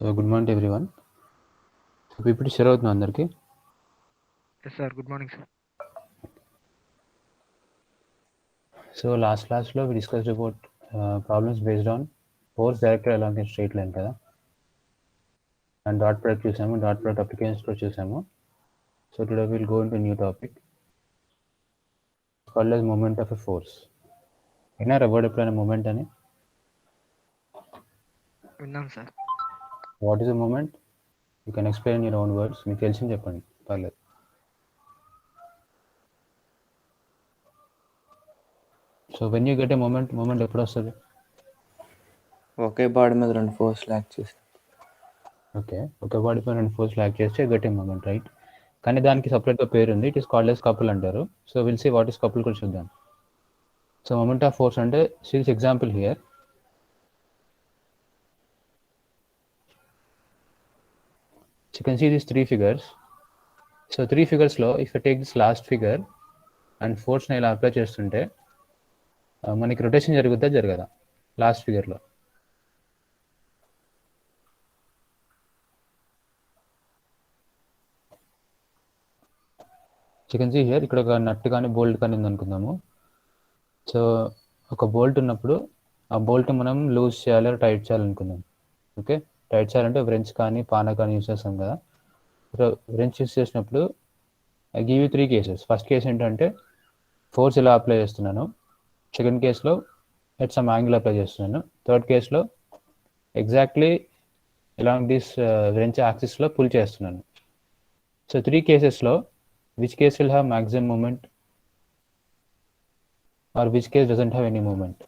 Good morning to everyone. So PPT share అవుతుంది అందరికి. Yes, sir. Good morning, sir. So last classలో we discussed about problems based on force directed along a straight line కదా, and dot product చూసాము, dot product applications కూడా చూసాము. So today we'll go into a new topic called as moment of a force. విన్నారా word ఎప్పుడైనా moment అని? విన్నాను sir. What is a moment? You can explain in your own words. మీకు తెలిసింది చెప్పండి, పర్లేదు. So when you get a moment ఎప్పుడు వస్తుంది? ఒకే బాడీ మీద రెండు ఫోర్స్ యాక్ట్ చేసి. ఓకే, ఒక బాడీ పైన రెండు ఫోర్స్ యాక్ట్ చేస్తే గట్ ఏ మూమెంట్, రైట్? కానీ దానికి సపరేట్గా పేరు ఉంది. It is called as couple అంటారు. So will see what is couple కూడా చూద్దాం. So moment of force అంటే see this example here. So you can see these three figures. So three figures లో if I take this last figure and force ని ఇలా apply చేస్తుంటే మనకి rotation జరుగుద్దా జరగదా లాస్ట్ ఫిగర్లో? So you can see here, ఇక్కడ ఒక నట్ కానీ బోల్ట్ కానీ ఉందనుకుందాము. సో ఒక బోల్ట్ ఉన్నప్పుడు ఆ బోల్ట్ మనం లూజ్ చేయాలి, టైట్ చేయాలనుకుందాం. ఓకే, టైట్ చేయాలంటే వ్రెంచ్ కానీ పానా కానీ యూజ్ చేస్తాం కదా. సో వ్రెంచ్ యూజ్ చేసినప్పుడు I give you three cases. First case ఏంటంటే ఫోర్స్ ఇలా అప్లై చేస్తున్నాను. సెకండ్ కేసులో ఎట్ సమ్ యాంగిల్ అప్లై చేస్తున్నాను. థర్డ్ కేసులో ఎగ్జాక్ట్లీ అలాంగ్ దిస్ వ్రెంచ్ యాక్సిస్లో పుల్ చేస్తున్నాను. సో త్రీ కేసెస్లో which case will have maximum moment or which case doesn't have any moment?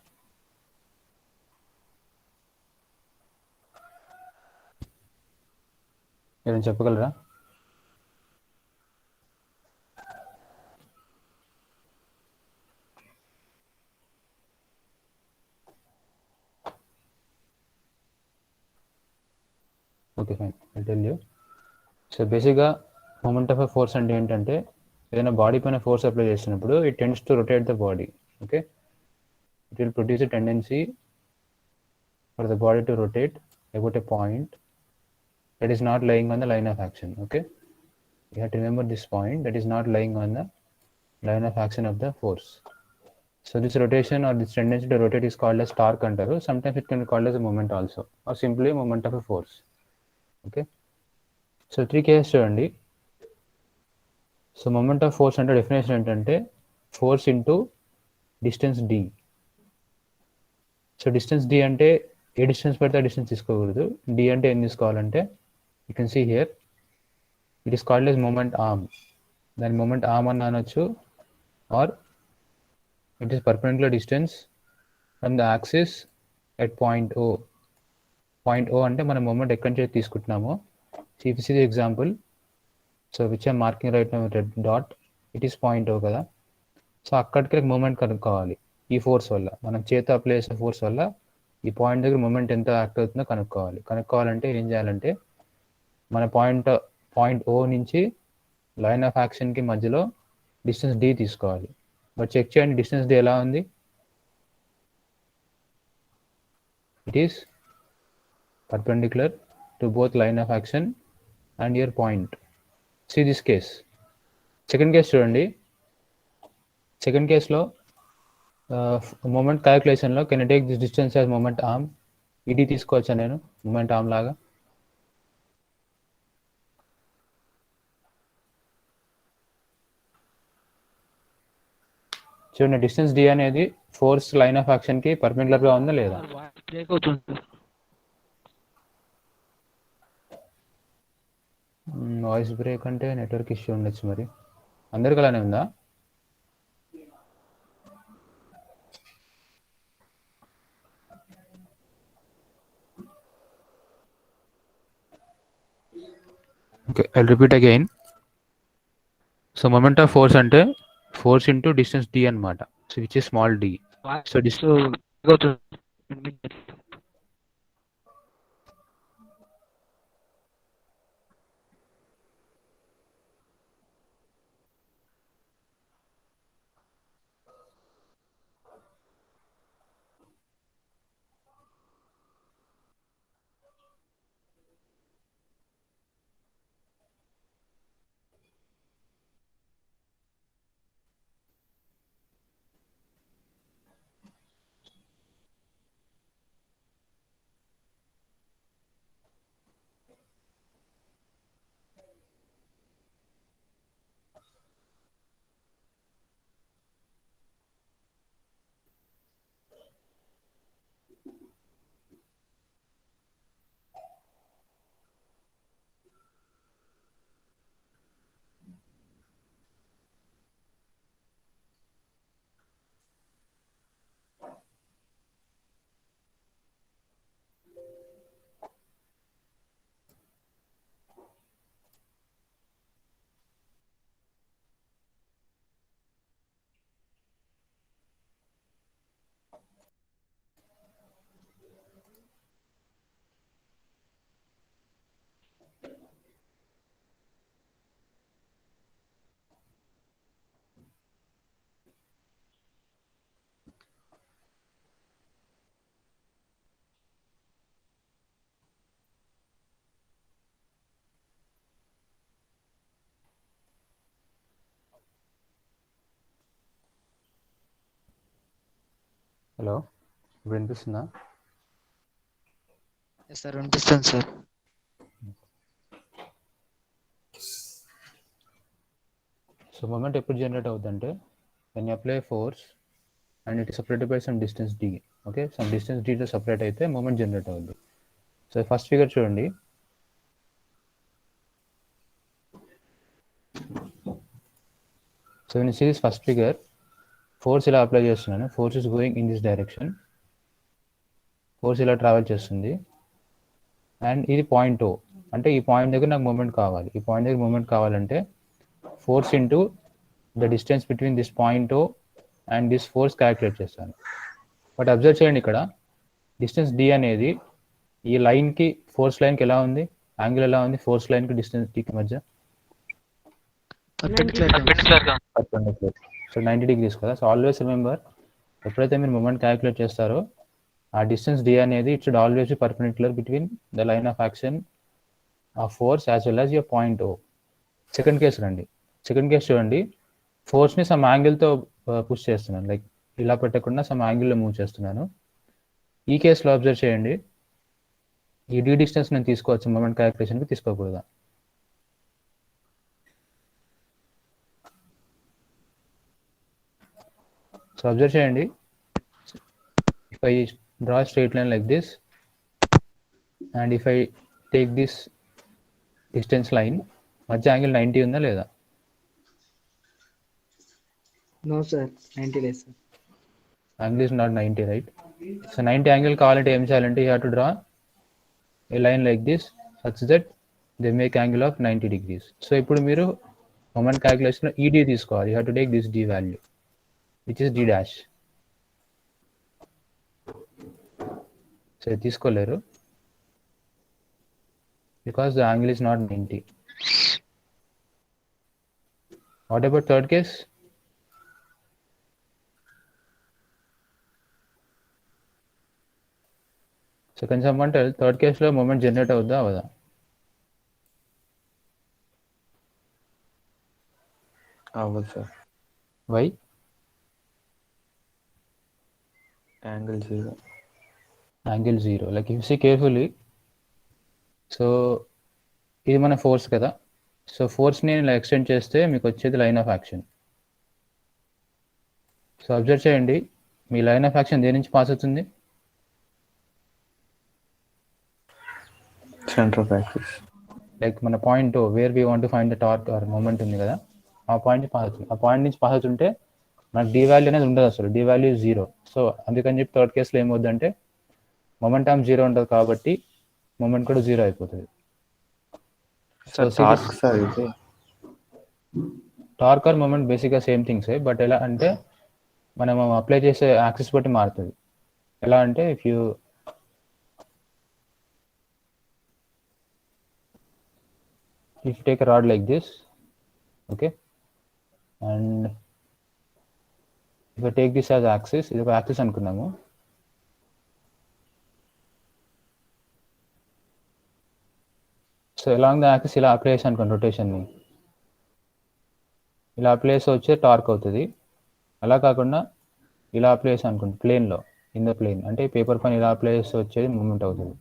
ఏదైనా చెప్పగలరా? Okay fine, I tell you. So బేసిక్గా moment of a force అంటే ఏంటంటే ఏదైనా బాడీ పైన ఫోర్స్ అప్లై చేసినప్పుడు it tends to rotate the body. Okay, it will produce a tendency for the body to rotate about a point that is not lying on the line of action. Okay, you have to remember this point, that is not lying on the line of action of the force. So this rotation or this tendency to rotate is called as torque antaru. Sometimes it can be called as a moment also, or simply a moment of a force. Okay, so three cases చూడండి. So moment of force అంటే definition ఏంటంటే force into distance d. So distance d అంటే a distance పడితే ఆ distance తీసుకోకూడదు. d అంటే ఏం తీసుకోవాలంటే you can see here it is called as moment arm. దాని moment arm అని అనొచ్చు, or it is perpendicular distance from the axis at point O. Point O అంటే మనం మూమెంట్ ఎక్కడి నుంచి తీసుకుంటున్నామో. So if see the example, so which I'm marking right now red dot, it is point O కదా. So అక్కడికి moment కనుక్కోవాలి. ఈ force వల్ల, మనం చేత అప్లై చేసే ఫోర్స్ వల్ల ఈ పాయింట్ దగ్గర మూమెంట్ ఎంత యాక్ట్ అవుతుందో కనుక్కోవాలంటే ఏం చేయాలంటే మన పాయింట్ O నుంచి లైన్ ఆఫ్ యాక్షన్కి మధ్యలో డిస్టెన్స్ d తీసుకోవాలి. బట్ చెక్ చేయండి డిస్టెన్స్ d ఎలా ఉంది. It is perpendicular to both line of action and your point. See this case. Second case చూడండి. సెకండ్ కేస్లో మూమెంట్ క్యాలిక్యులేషన్లో can take this distance as moment arm. ఇది తీసుకోవచ్చా నేను మూమెంట్ ఆర్మ్ లాగా? చూడండి, డిస్టెన్స్ d అనేది ఫోర్స్ లైన్ ఆఫ్ యాక్షన్కి పర్పెండిక్యులర్గా ఉందా లేదా? బ్రేక్ అవుతుంది సార్. వాయిస్ బ్రేక్ అంటే నెట్వర్క్ ఇష్యూ ఉండొచ్చు. మరి అందరికి అలానే ఉందా? Okay, I repeat again. So moment of force అంటే ఫోర్స్ ఇంటూ డిస్టెన్స్ d అనమాట. So which is small d. So break అవుతుంది. హలో, ఇప్పుడు వినిపిస్తుందా? ఎస్ సార్ వినిపిస్తుంది సార్. సో మూమెంట్ ఎప్పుడు జనరేట్ అవుతుందంటే when you apply force and it is separated by some distance d. Okay, some distance dతో separate అయితే moment generate అవుతుంది. So first figure చూడండి. So when you see this first figure, force ఇలా apply చేస్తున్నాను. Force is going in this direction. Force ఇలా travel చేస్తుంది and ఇది point O, అంటే ఈ పాయింట్ దగ్గర నాకు మూమెంట్ కావాలి. ఈ పాయింట్ దగ్గర మూమెంట్ కావాలంటే force into the distance between this point O and this force calculate చేస్తాను. బట్ అబ్జర్వ్ చేయండి, ఇక్కడ డిస్టెన్స్ డి అనేది ఈ లైన్కి ఫోర్స్ లైన్కి ఎలా ఉంది, యాంగిల్ ఎలా ఉంది ఫోర్స్ లైన్కి డిస్టెన్స్ డికి మధ్య? పర్పెండిక్యులర్. సో 90 degrees కదా. సో ఆల్వేస్ రిమెంబర్, ఎప్పుడైతే మీరు మూమెంట్ క్యాలిక్యులేట్ చేస్తారో ఆ డిస్టెన్స్ డి అనేది it should always be perpendicular between the line of action of force as well as your point O. Second case రండి. Second case చూడండి. ఫోర్స్ని some యాంగిల్తో పుష్ చేస్తున్నాను, లైక్ ఇలా పెట్టకుండా సమ్ యాంగిల్లో మూవ్ చేస్తున్నాను. ఈ కేసులో అబ్జర్వ్ చేయండి, ఈ డి డిస్టెన్స్ నేను తీసుకోవచ్చు మూమెంట్ క్యాలిక్యులేషన్కి, తీసుకోకూడదా? సో అబ్జర్వ్ చేయండి, if I draw straight line like this and if I take this distance line, మధ్య యాంగిల్ 90 ఉందా లేదా? నో సార్, 90 లేదు sir. Angle is not 90, right? So 90 angle కావాలంటే ఏం చేయాలంటే you have to draw a line like this such that they make angle of 90 degrees. So ఇప్పుడు మీరు moment calculation లో ED తీసుకోవాలి. You have to take this D value which is D dash. So ఇది తీసుకోలేరు because the angle is not 90. What about third case? సో కొంచెం అంటే third కేసులో మూమెంట్ జనరేట్ అవుద్దా అవదా? అవ్వదు sir. Why? Angle zero. Angle zero. Like you see carefully. So ఇది మన ఫోర్స్ కదా. సో ఫోర్స్ని ఇలా ఎక్స్టెండ్ చేస్తే మీకు వచ్చేది line of action. So observe చేయండి, మీ లైన్ ఆఫ్ యాక్షన్ దేని నుంచి పాస్ అవుతుంది? Centre of axis. లైక్ మన point where we want to find the torque or moment ఉంది కదా, ఆ పాయింట్ పాస్ అవుతుంది. ఆ పాయింట్ నుంచి పాస్ అవుతుంటే మనకు డి వాల్యూ అనేది ఉండదు, అసలు డి వాల్యూ జీరో. సో అందుకని చెప్పి థర్డ్ కేసులో ఏమవుద్దంటే మొమెంటమ్ జీరో ఉంటుంది కాబట్టి మూమెంట్ కూడా జీరో అయిపోతుంది. సో టార్క్ ఆర్ మూమెంట్ బేసిక్గా సేమ్ థింగ్సే, బట్ ఎలా అంటే మనం అప్లై చేసే యాక్సిస్ బట్టి మారుతుంది. ఎలా అంటే if you take a rod like this, okay, and if I take this as axis, ఇది ఒక యాక్సిస్ అనుకున్నాము. సో అలాంగ్ ద యాక్సిస్ ఇలా అప్లై చేసి అనుకోండి, రొటేషన్ని ఇలా అప్లై చేసి వచ్చే టార్క్ అవుతుంది. అలా కాకుండా ఇలా అప్లై చేసి అనుకోండి ప్లేన్లో, ఇన్ ద ప్లేన్, అంటే పేపర్ పైన ఇలా అప్లై చేసి వచ్చేది మూమెంట్ అవుతుంది.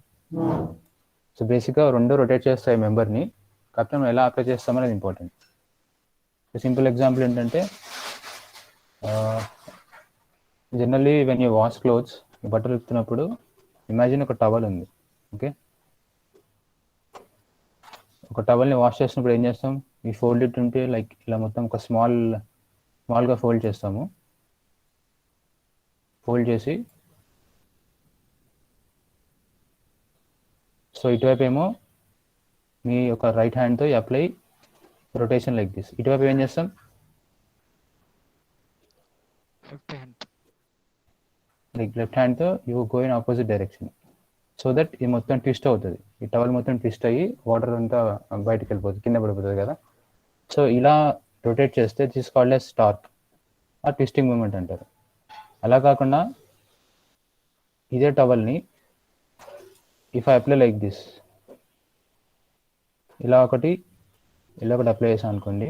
సో బేసిక్గా రెండు రొటేట్ చేస్తాయి మెంబర్ని, కాకపోతే మనం ఎలా అప్లై చేస్తామనేది ఇంపార్టెంట్. సింపుల్ ఎగ్జాంపుల్ ఏంటంటే generally when you wash clothes, బట్టలు ఉతుకుతున్నప్పుడు ఇమాజిన్ ఒక టవల్ ఉంది. ఓకే, ఒక టవల్ని వాష్ చేసినప్పుడు ఏం చేస్తాం? ఈ ఫోల్డ్ ఇట్ ఉంటే లైక్ ఇలా మొత్తం ఒక స్మాల్గా ఫోల్డ్ చేస్తాము. ఫోల్డ్ చేసి సో ఇటువైపు ఏమో మీ యొక్క రైట్ హ్యాండ్తో అప్లై రొటేషన్ లైక్ దిస్. ఇటువైపు ఏం చేస్తాం? లైక్ లెఫ్ట్ హ్యాండ్తో you go in opposite direction, so that ఇది మొత్తం ట్విస్ట్ అవుతుంది. ఈ టవల్ మొత్తం ట్విస్ట్ అయ్యి వాటర్ అంతా బయటకు వెళ్ళిపోతుంది, కింద పడిపోతుంది కదా. సో ఇలా రొటేట్ చేస్తే దిస్ కాల్డ్ యాస్ టార్క్ ఆ ట్విస్టింగ్ మూమెంట్ అంటారు. అలా కాకుండా ఇదే టవల్ని if I apply like this, ఇలా ఒకటి అప్లై చేసాను అనుకోండి,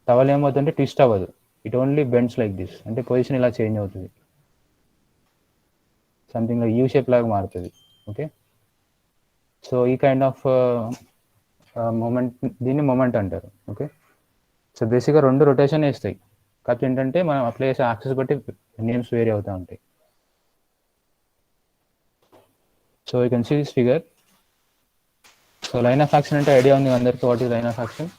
టవల్ ఏమవుతుందంటే ట్విస్ట్ అవ్వదు, it only bends like this, అంటే పొజిషన్ ఇలా చేంజ్ అవుతుంది. సంథింగ్ యూ షేప్ లాగా మారుతుంది. ఓకే, సో ఈ కైండ్ ఆఫ్ మూమెంట్, దీన్ని మూమెంట్ అంటారు. ఓకే, సో బేసిక్గా రెండు రొటేషన్ వేస్తాయి, కాకపోతే ఏంటంటే మనం అప్లై చేసే యాక్సెస్ బట్టి నేమ్స్ వేరీ అవుతూ ఉంటాయి. So you can see this figure. So line of action అంటే ఐడియా ఉంది అందరికీ, what is line of action?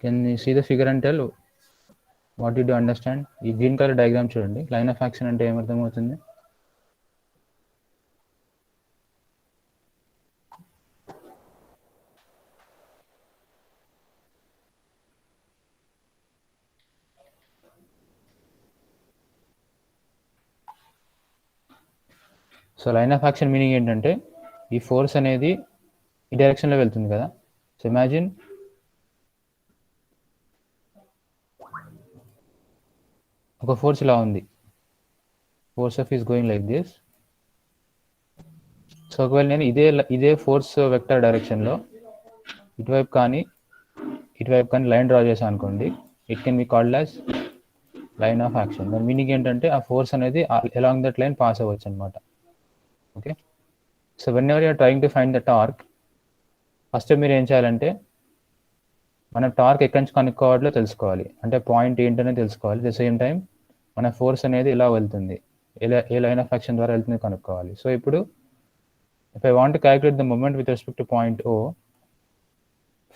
Can you see the figure and tell what you do understand? ఈ green colour diagram చూడండి, line of action అంటే ఏమర్థమవుతుంది? So line of action meaning ఏంటంటే ఈ force అనేది ఈ డైరెక్షన్లో వెళ్తుంది కదా. సో ఇమాజిన్ ఒక ఫోర్స్ ఇలా ఉంది, force of is going like this. So ఒకవేళ నేను ఇదే ఫోర్స్ వెక్టర్ డైరెక్షన్లో ఇటువైపు కానీ లైన్ డ్రా చేశాను అనుకోండి, it can be called as line of action. దాని మీనింగ్ ఏంటంటే ఆ ఫోర్స్ అనేది అలాంగ్ దట్ లైన్ పాస్ అవ్వచ్చు అనమాట. Okay, so whenever you're trying to find the torque, first మీరు ఏం చేయాలంటే మన టార్క్ ఎక్కడి నుంచి కనుక్కోవాలో తెలుసుకోవాలి, అంటే పాయింట్ ఏంటనే తెలుసుకోవాలి. ద సేమ్ టైం మన ఫోర్స్ అనేది ఇలా వెళ్తుంది, ఏ లైన్ ఆఫ్ యాక్షన్ ద్వారా వెళ్తుంది కనుక్కోవాలి. సో ఇప్పుడు if I want to calculate the moment with respect to point O,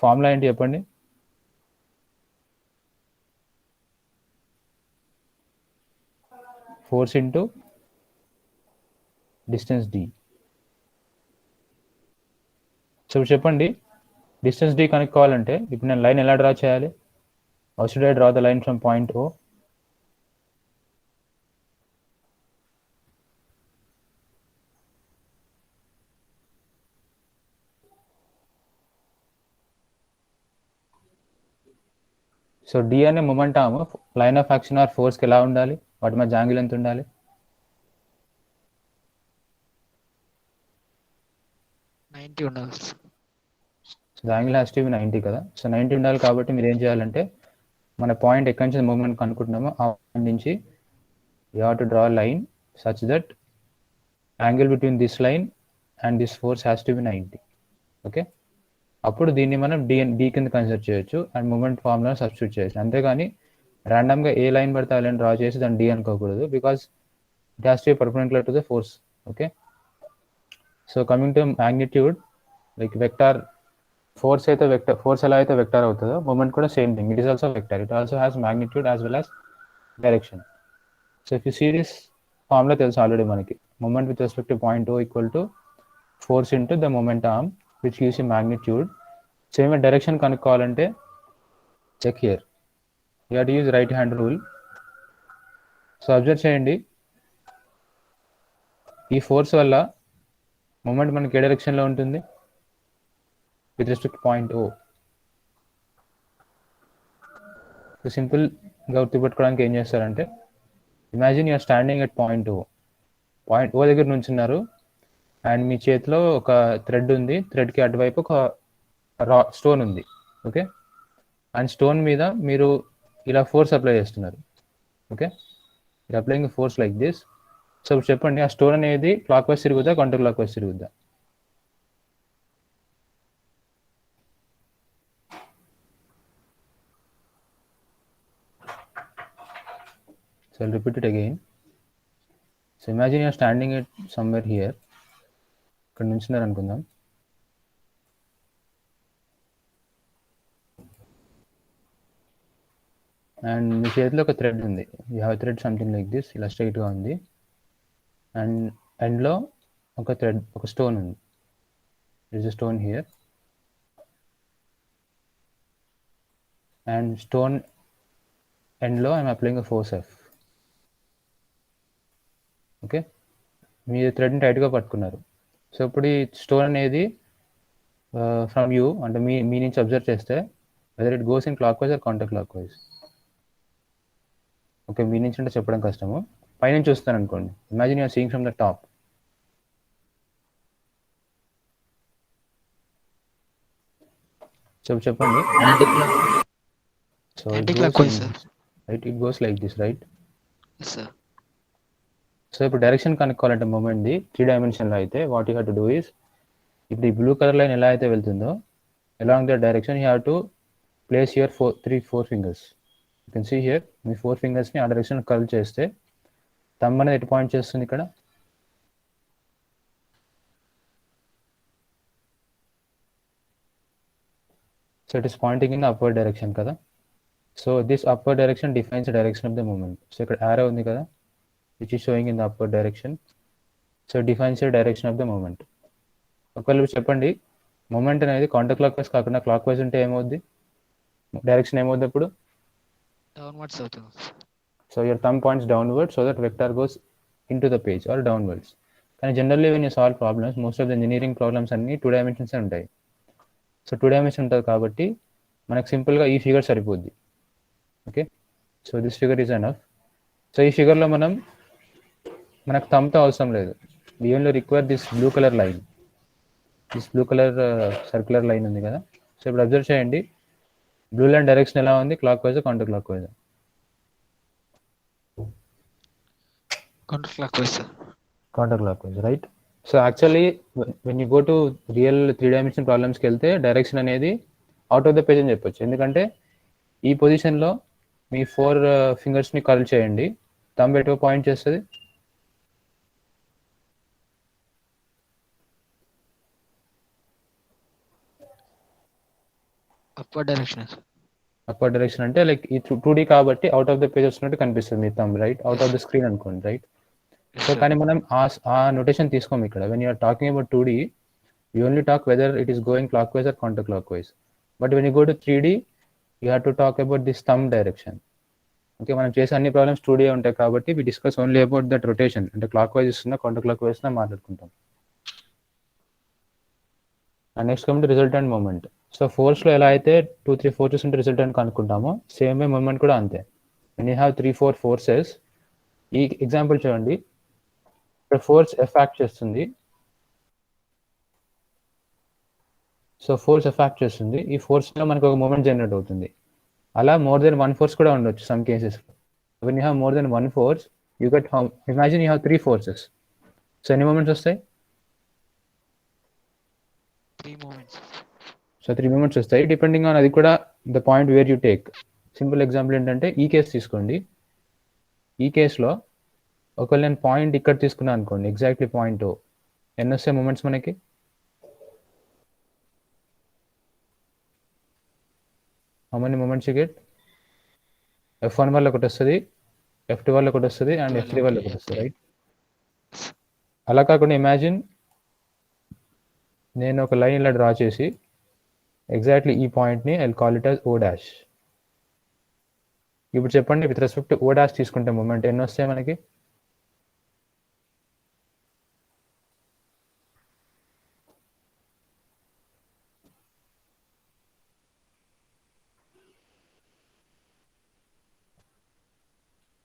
formula ఏంటి చెప్పండి? Force into distance D. So ఇప్పుడు చెప్పండి, డిస్టెన్స్ డి కనుక్కోవాలంటే ఇప్పుడు నేను లైన్ ఎలా డ్రా చేయాలి? How should I draw the line from point O? So D అనే moment arm line of action or ఫోర్స్కి ఎలా ఉండాలి? వాటి మధ్య యాంగిల్ ఎంత ఉండాలి? ఉండాలి. So the angle has to be 90 కదా. సో 90 ఉండాలి కాబట్టి మీరు ఏం చేయాలంటే మన పాయింట్ ఎక్కడి నుంచి మూమెంట్ కనుక్కుంటున్నామో ఆ పాయింట్ నుంచి you have to draw line such that angle between this line and this force has to be 90. Okay, అప్పుడు దీన్ని మనం డి కింద కన్సిడర్ చేయొచ్చు అండ్ మూమెంట్ ఫార్ములా సబ్స్టిట్యూట్ చేయొచ్చు. అంతేగాని ర్యాండమ్గా ఏ లైన్ పడితే ఆ లైన్ డ్రా చేసి దాన్ని డి అనుకోకూడదు, because it has to be perpendicular to the force. Okay, so coming to magnitude, like vector force అయితే ఫోర్స్ ఎలా అయితే వెక్టార్ అవుతుందో మూమెంట్ కూడా same thing, it is also vector. It also has magnitude as well as direction. So if you see this formula తెలుసు already మనకి, moment with respect to point O equal to force into the moment arm which gives you magnitude. Same direction కనుక్కోవాలంటే check here, you have to use right hand rule. So observe చేయండి, ఈ force వల్ల మూమెంట్ మనకి ఏ డైరెక్షన్లో ఉంటుంది? With respect point O. So సింపుల్గా గుర్తుపెట్టుకోవడానికి ఏం చేస్తారంటే, imagine you're standing at point O దగ్గర నుంచున్నారు అండ్ మీ చేతిలో ఒక థ్రెడ్ ఉంది, థ్రెడ్కి అటువైపు ఒక స్టోన్ ఉంది. ఓకే, అండ్ స్టోన్ మీద మీరు ఇలా ఫోర్స్ అప్లై చేస్తున్నారు. ఓకే, మీరు applying force like this. So ఇప్పుడు చెప్పండి, ఆ స్టోన్ అనేది క్లాక్ వైజ్ తిరుగుద్దా, కౌంటర్ క్లాక్ వైజ్ తిరుగుద్దా? So I'll repeat it again. So imagine you're standing at somewhere here. ఇక్కడ నుంచున్నారు అనుకుందాం. అండ్ మీ చేతిలో ఒక థ్రెడ్ ఉంది, you have thread something like this, ఇలా స్ట్రైట్గా ఉంది. అండ్ ఎండ్లో ఒక స్టోన్ ఉంది, it's a stone here. And stone ఎండ్లో I'm applying a force F. Okay, మీరు థ్రెడ్ని టైట్గా పట్టుకున్నారు. సో ఇప్పుడు ఈ స్టోన్ అనేది ఫ్రమ్ యూ, అంటే మీ నుంచి అబ్జర్వ్ చేస్తే whether it goes in clockwise or counter clockwise. Okay, మీ నుంచి అంటే చెప్పడం కష్టము, పైనుంచి చూస్తాను అనుకోండి. Imagine you're seeing from the top. చెప్పండి. So it Anti-clockwise, goes sir. right, it goes like this, right? Yes, sir. So ఇప్పుడు డైరెక్షన్ కనుక్కోవాలంటే మూమెంట్ది 3 డైమెన్షన్లో అయితే what you have to do is, ఇప్పుడు ఈ బ్లూ కలర్ లైన్ ఎలా అయితే వెళ్తుందో along the direction you have to place your 4 fingers. You can see here మీ 4 ఫింగర్స్ని ఆ డైరెక్షన్ కర్వ్ చేస్తే థంబ్ అనేది ఎటు పాయింట్ చేస్తుంది ఇక్కడ? So it is pointing in upward direction కదా. So this upward direction defines the direction of the moment. So ఇక్కడ యారో ఉంది కదా which is showing in the upward direction. So defines the direction of the moment. ఒకవేళ చెప్పండి moment అనేది counter clockwise కాకుండా clockwise ఉంటే ఏమవుద్ది, direction ఏమవుద్ది అప్పుడు? Downwards అవుతుంది. So your thumb points downward so that vector goes in to the page or downwards. కానీ generally when you solve problems most of the engineering problems అన్ని 2 dimensions ఉంటాయి. So 2 dimension ఉంటుంది కాబట్టి మనకు సింపుల్గా ఈ ఫిగర్ సరిపోద్ది. Okay, so this figure is enough. So ఈ ఫిగర్లో మనకు థంబ్తో అవసరం లేదు. We only require this blue colour line, this blue colour circular line ఉంది కదా. సో ఇప్పుడు అబ్జర్వ్ చేయండి బ్లూ లైన్ డైరెక్షన్ ఎలా ఉంది, clockwise counter clockwise? Counterclockwise, sir. Counter clockwise, right. So actually when you go to real 3 dimension ప్రాబ్లమ్స్కి వెళ్తే direction అనేది out of the page అని చెప్పొచ్చు. ఎందుకంటే ఈ పొజిషన్లో మీ 4 ఫింగర్స్ని కర్ల్ చేయండి, థంబ్ ఎటు పాయింట్ చేస్తుంది? Upward direction, sir. Upper direction అంటే లైక్ ఈ 2D కాబట్టి అవుట్ ఆఫ్ ద పేజ్ వస్తున్నట్టు కనిపిస్తుంది మీ thumb, right? Out of the screen అనుకోండి, రైట్? Yes, so sir. కానీ మనం ఆ నోటేషన్ తీసుకోము ఇక్కడ. When you're talking about 2D you only talk whether it is going clockwise or counter clockwise. But when you go to 3D you have to talk about this thumb direction. Okay, మనం చేసే అన్ని problems 2D ఉంటాయి కాబట్టి we discuss only about that rotation, అంటే clockwise ఇస్తున్నా counter clockwise మాట్లాడుకుంటాం. And next come to resultant moment. So ఫోర్స్లో ఎలా అయితే 2, 3 ఫోర్సెస్ ఉంటే రిజల్టెంట్ కనుక్కుంటామో సేమ్ వే మూమెంట్ కూడా అంతే. వెన్ యూ హ్యావ్ 3, 4 ఫోర్సెస్, ఈ ఎగ్జాంపుల్ చూడండి, ఇక్కడ ఫోర్స్ ఎఫ్ యాక్ట్ చేస్తుంది. సో ఫోర్స్ ఎఫ్ యాక్ట్ చేస్తుంది, ఈ ఫోర్స్లో మనకు ఒక మూమెంట్ జనరేట్ అవుతుంది. అలా మోర్ దెన్ 1 ఫోర్స్ కూడా ఉండొచ్చు some cases. When you have more than 1 force you get imagine you have 3 forces. So ఎన్ని మూమెంట్స్ వస్తాయి? 3 moments. సో 3 మూమెంట్స్ వస్తాయి డిపెండింగ్ ఆన్ అది కూడా the point where you take. Simple example ఏంటంటే ఈ case తీసుకోండి. ఈ కేసులో ఒకవేళ నేను పాయింట్ ఇక్కడ తీసుకున్నాను అనుకోండి, ఎగ్జాక్ట్లీ పాయింట్ ఎన్ని వస్తాయి మూమెంట్స్ మనకి? How many moments you get? F1 వల్ల ఒకటి వస్తుంది, F2 వల్ల ఒకటి వస్తుంది అండ్ F3 వల్ల ఒకటి వస్తుంది, రైట్? అలా కాకుండా ఇమాజిన్ నేను ఒక లైన్ ఇలా డ్రా చేసి ఎగ్జాక్ట్లీ ఈ పాయింట్ని I call it as O dash. ఇప్పుడు చెప్పండి with respect to O dash తీసుకుంటే మూమెంట్ ఎన్ని వస్తాయి మనకి?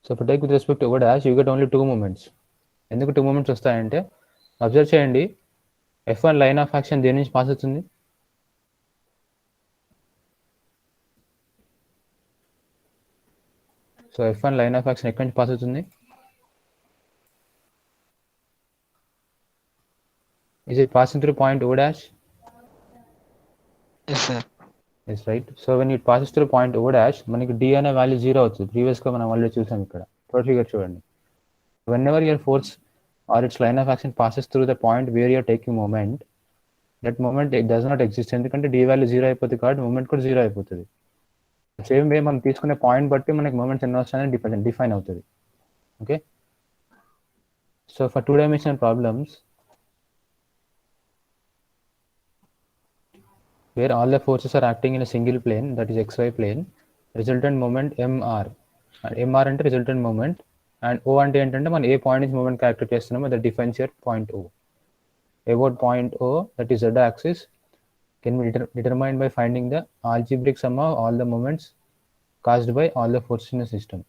సో ఇప్పుడు take with respect to O dash you get only 2 moments. ఎందుకు 2 మూమెంట్స్ వస్తాయంటే అబ్జర్వ్ చేయండి F1 లైన్ ఆఫ్ యాక్షన్ దేని నుంచి పాస్ అవుతుంది? So F1 line of action ఎక్కడి నుంచి పాస్ అవుతుంది? Is it passing through point O dash? Yes, sir. Yes, right. So when it passes through point O dash మనకి D అనే value 0 అవుతుంది. ప్రీవియస్గా మనం ఆల్రెడీ చూసాం ఇక్కడ. థర్డ్ ఫిగర్ చూడండి. Whenever your force or its line of action passes through the point where you're taking moment, that moment it does not exist. ఎందుకంటే D value 0 అయిపోతుంది కాబట్టి మూమెంట్ కూడా 0 అయిపోతుంది. సేమ్ వే మనం తీసుకునే పాయింట్ బట్టి మనకి మూమెంట్స్ ఎన్ని వస్తాయని డిఫైన్ అవుతుంది. Okay, so for 2 dimensional problems where all the forces are acting in a single plane, that is xy plane, resultant moment mr. And mr అంటే resultant moment and O అంటే ఏంటంటే మనం ఏ point నుంచి moment character చేస్తున్నామో that defines your point O. About point O, that is z axis, can be determined by finding the algebraic sum of all the moments caused by all the forces in the system.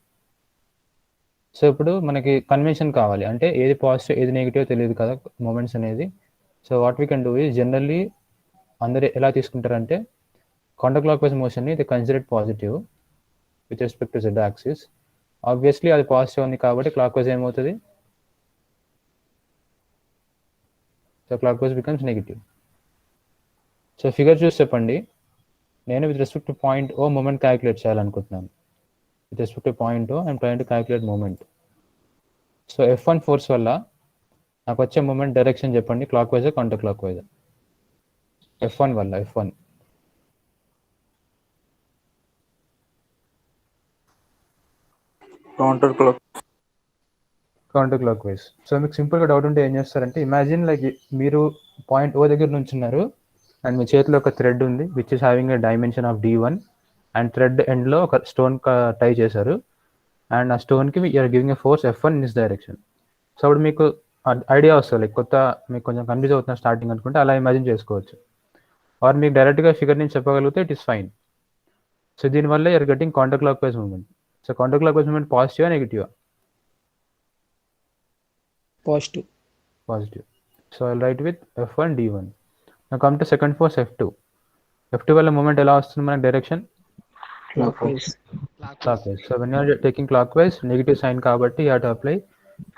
So ఇప్పుడు మనకి convention కావాలి, అంటే ఏది positive ఏది negative తెలియదు కదా moments అనేది. So what we can do is generally అందరు ఎలా తీసుకుంటారంటే కౌంటర్ క్లాక్ వైజ్ మోషన్ని ఇది considered positive with respect to Z axis. Obviously అది పాజిటివ్ ఉంది కాబట్టి క్లాక్ వైజ్ ఏమవుతుంది? So clockwise becomes negative. So figure చూసి చెప్పండి. నేను with respect to point O moment calculate చేయాలనుకుంటున్నాను. With respect to point O I'm trying to calculate moment. So F1 force వల్ల నాకు వచ్చే మూమెంట్ డైరెక్షన్ చెప్పండి, clockwise counter clockwise? F1 వల్ల F1 counter clock. Counter clockwise. So మీకు సింపుల్గా doubt ఉంటే ఏం చేస్తారంటే, ఇమాజిన్ లైక్ మీరు పాయింట్ ఓ దగ్గర నుంచి ఉన్నారు అండ్ మీ చేతిలో ఒక థ్రెడ్ ఉంది which is having a dimension of D1 and thread ఎండ్లో ఒక స్టోన్ టై చేశారు అండ్ ఆ స్టోన్కి you're giving a force F1 in this direction. So అప్పుడు మీకు ఐడియా వస్తుంది, లైక్ కొత్త మీకు కొంచెం కన్ఫ్యూజ్ అవుతున్న స్టార్టింగ్ అనుకుంటే అలా ఇమాజిన్ చేసుకోవచ్చు. ఆర్ మీకు డైరెక్ట్గా ఫిగర్ నుంచి చెప్పగలిగితే ఇట్ ఈస్ ఫైన్. సో దీనివల్ల you're getting counter clockwise moment. So counter clockwise moment పాజిటివా నెగిటివా? Positive. Positive. So I'll write with F1 D1. Now come to second force F2. F2 వల్ల moment ఎలా వస్తుంది మనకి direction? Clockwise. Clockwise. So when you are taking clockwise, negative sign కాబట్టి you have to apply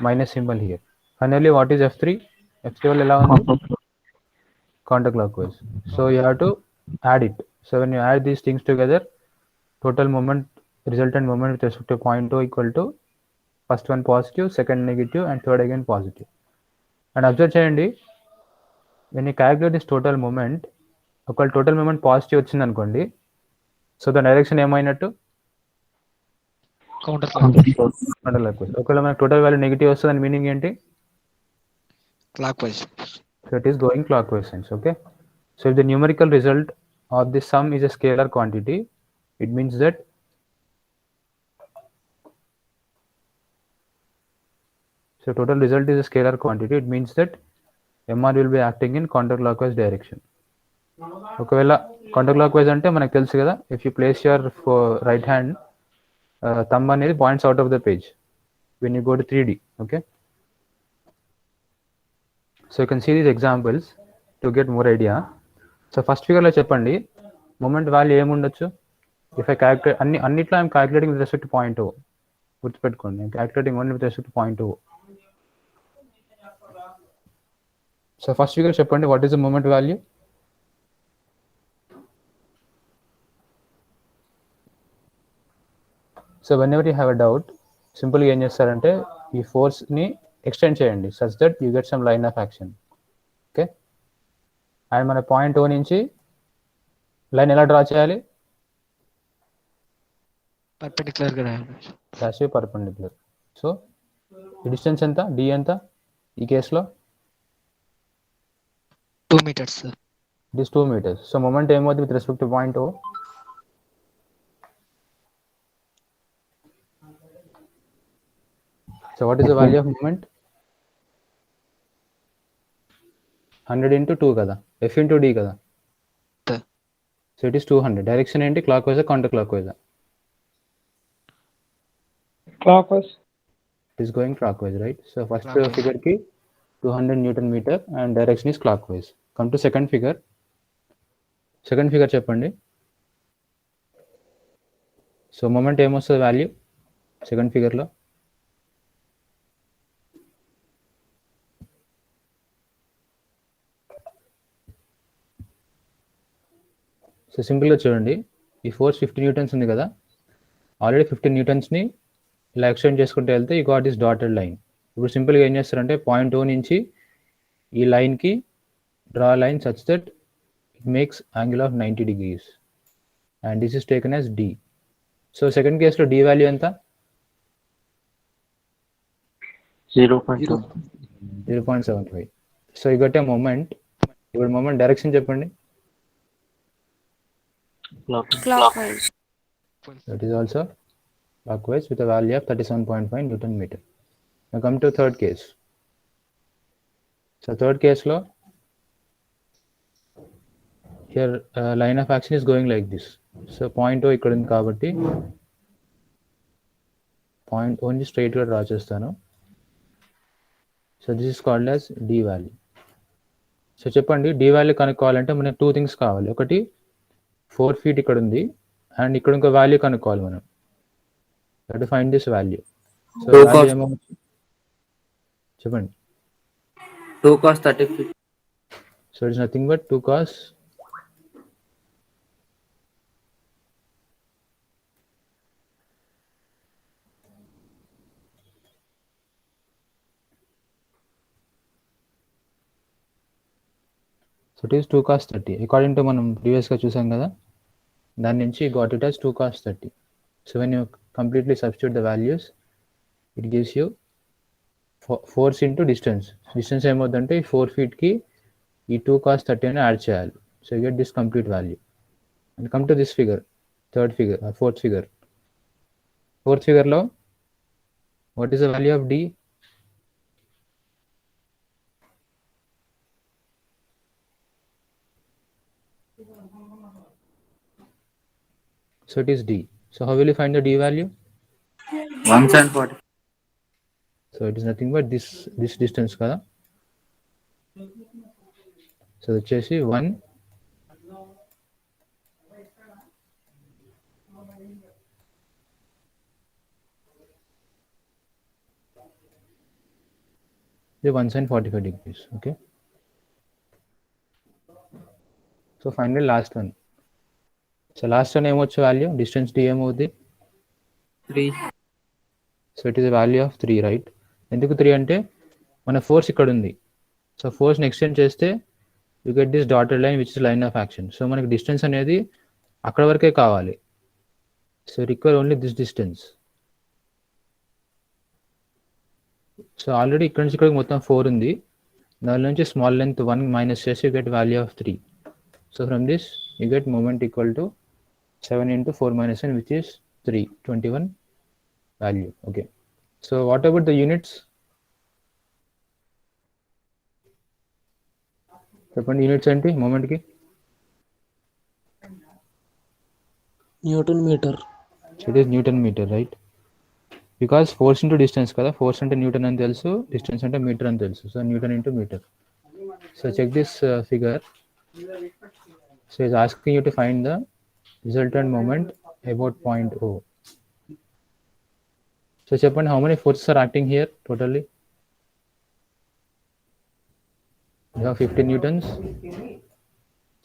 minus symbol here. Finally, what is F3? F3 వల్ల ఎలా ఉంది? Counter clockwise. So you have to add it. So when you add these things together, total moment, resultant moment with respect to point O equal to first one positive, second negative and third again positive. And observe చేయండి, when you calculate this total moment, ఒకవేళ total moment positive వచ్చింది అనుకోండి, so the direction ఏమైనట్టు? Counter counter clockwise. ఒకవేళ మనకు total value negative వస్తుంది, దాని meaning ఏంటి? Clockwise. So it is going clockwise sense. Okay, so if the numerical result of this sum is a scalar quantity, it means that so total result is a scalar quantity, it means that MR will be acting in counterclockwise direction. ఒకవేళ counter clockwise అంటే మనకు తెలుసు కదా, if you place your right hand thumb అనేది points out of the page when you go to 3D. Okay, so you can see these examples to get more idea. So first ఫిగర్లో చెప్పండి moment value ఏముండొచ్చు? If I calculate అన్నిట్లో I'm calculating with respect to point O. గుర్తుపెట్టుకోండి, I'm calculating only with respect to point O. So first figure చెప్పండి, what is the moment value? So whenever you have a doubt, సింపుల్గా ఏం చేస్తారంటే ఈ ఫోర్స్ని extend చేయండి such that you get some line of action. Okay, and మన point O నుంచి line ఎలా డ్రా చేయాలి? పర్పెండిక్యులర్గా రాసి పర్పెండిక్యులర్. సో ఈ డిస్టెన్స్ ఎంత? డి ఎంత ఈ కేసులో? 2 meters. It is 2 meters. So moment ఏమవుతుంది with respect to point O? So what is the value of movement? 100 into 2 కదా, F into D కదా. So it is 200. Direction ఏంటి? clockwise or counter clockwise? Clockwise. It is going clockwise, right? So first Clockwise. figure ki 200 Newton meter and direction is clockwise. Come to second figure. Second figure చెప్పండి. So moment ఏమొస్తుంది value second ఫిగర్లో? So సింపుల్గా చూడండి, ఈ force 50 Newton's ఉంది కదా, already 15 న్యూటన్స్ని ఇలా extend చేసుకుంటూ వెళ్తే ఈ గాట్ ఈస్ డాటెడ్ లైన్. ఇప్పుడు సింపుల్గా ఏం చేస్తారంటే పాయింట్ ఓ నుంచి ఈ లైన్కి draw line such that it makes angle of 90 degrees and this is taken as D. So second కేసులో డి వాల్యూ ఎంత? 0.75. సో ఈ గట్టే మూమెంట్. ఇప్పుడు మూమెంట్ డైరెక్షన్ చెప్పండి. Clockwise. That is also clockwise with a value of 37.5 Newton meter. Now come to third case. So third case law, here line of action is going like this. So point O ikkada undi kabatti point O ni straight ga draw chestanu. So this is called as D value. So cheppandi D value kanukovalante manaku two things kavali. Okati 4 feet ఇక్కడ ఉంది and ఇక్కడ ఇంకో value కనుక్కోవాలి మనం. To find this value. So 2 value cos ఏమో చెప్పండి. 2 cos 30 feet. So it's nothing but 2 cos so it is 2 cos 30 according to మనం ప్రీవియస్గా చూసాం కదా, దాని నుంచి got it as 2 cos 30. So when you completely substitute the values, it gives you force into distance. Distance ఏమవుతుందంటే ఈ 4 feetకి ఈ 2 cos 30 అని యాడ్ చేయాలి. So you get this complete value. And come to this figure, fourth figure. Fourth figure లో what is the value of D? So it is D. So how will you find the D value? 140. So it is nothing but this distance kada. So వచ్చేసి 1 145 degrees. Okay. So finally last one. So last one ఏమొచ్చు value? Distance D ఏమవుద్ది? 3. So it is a value of 3, right? ఎందుకు 3 అంటే మన force ఇక్కడ ఉంది. So ఫోర్స్ని extend చేస్తే you get this dotted line which is line of action. So మనకి డిస్టెన్స్ అనేది అక్కడ వరకే కావాలి. So require only this distance. So already ఇక్కడ నుంచి ఇక్కడికి మొత్తం 4 ఉంది. దాని నుంచి స్మాల్ లెంత్ 1 మైనస్ చేసి you get value of 3. So from this you get moment equal to 7 into 4 minus 1 which is 3, 21 value. Okay. So what about the units? చెప్పండి units ఏంటి మూమెంట్ కి? Newton metre. It is newton metre, right? Because force into distance కదా, force అంటే newton అని తెలుసు, distance అంటే metre అని తెలుసు. So newton into metre. So check this figure. So is asking you to find the resultant moment about point O. So చెప్పండి, how many forces are acting here totally? You have 15 newtons,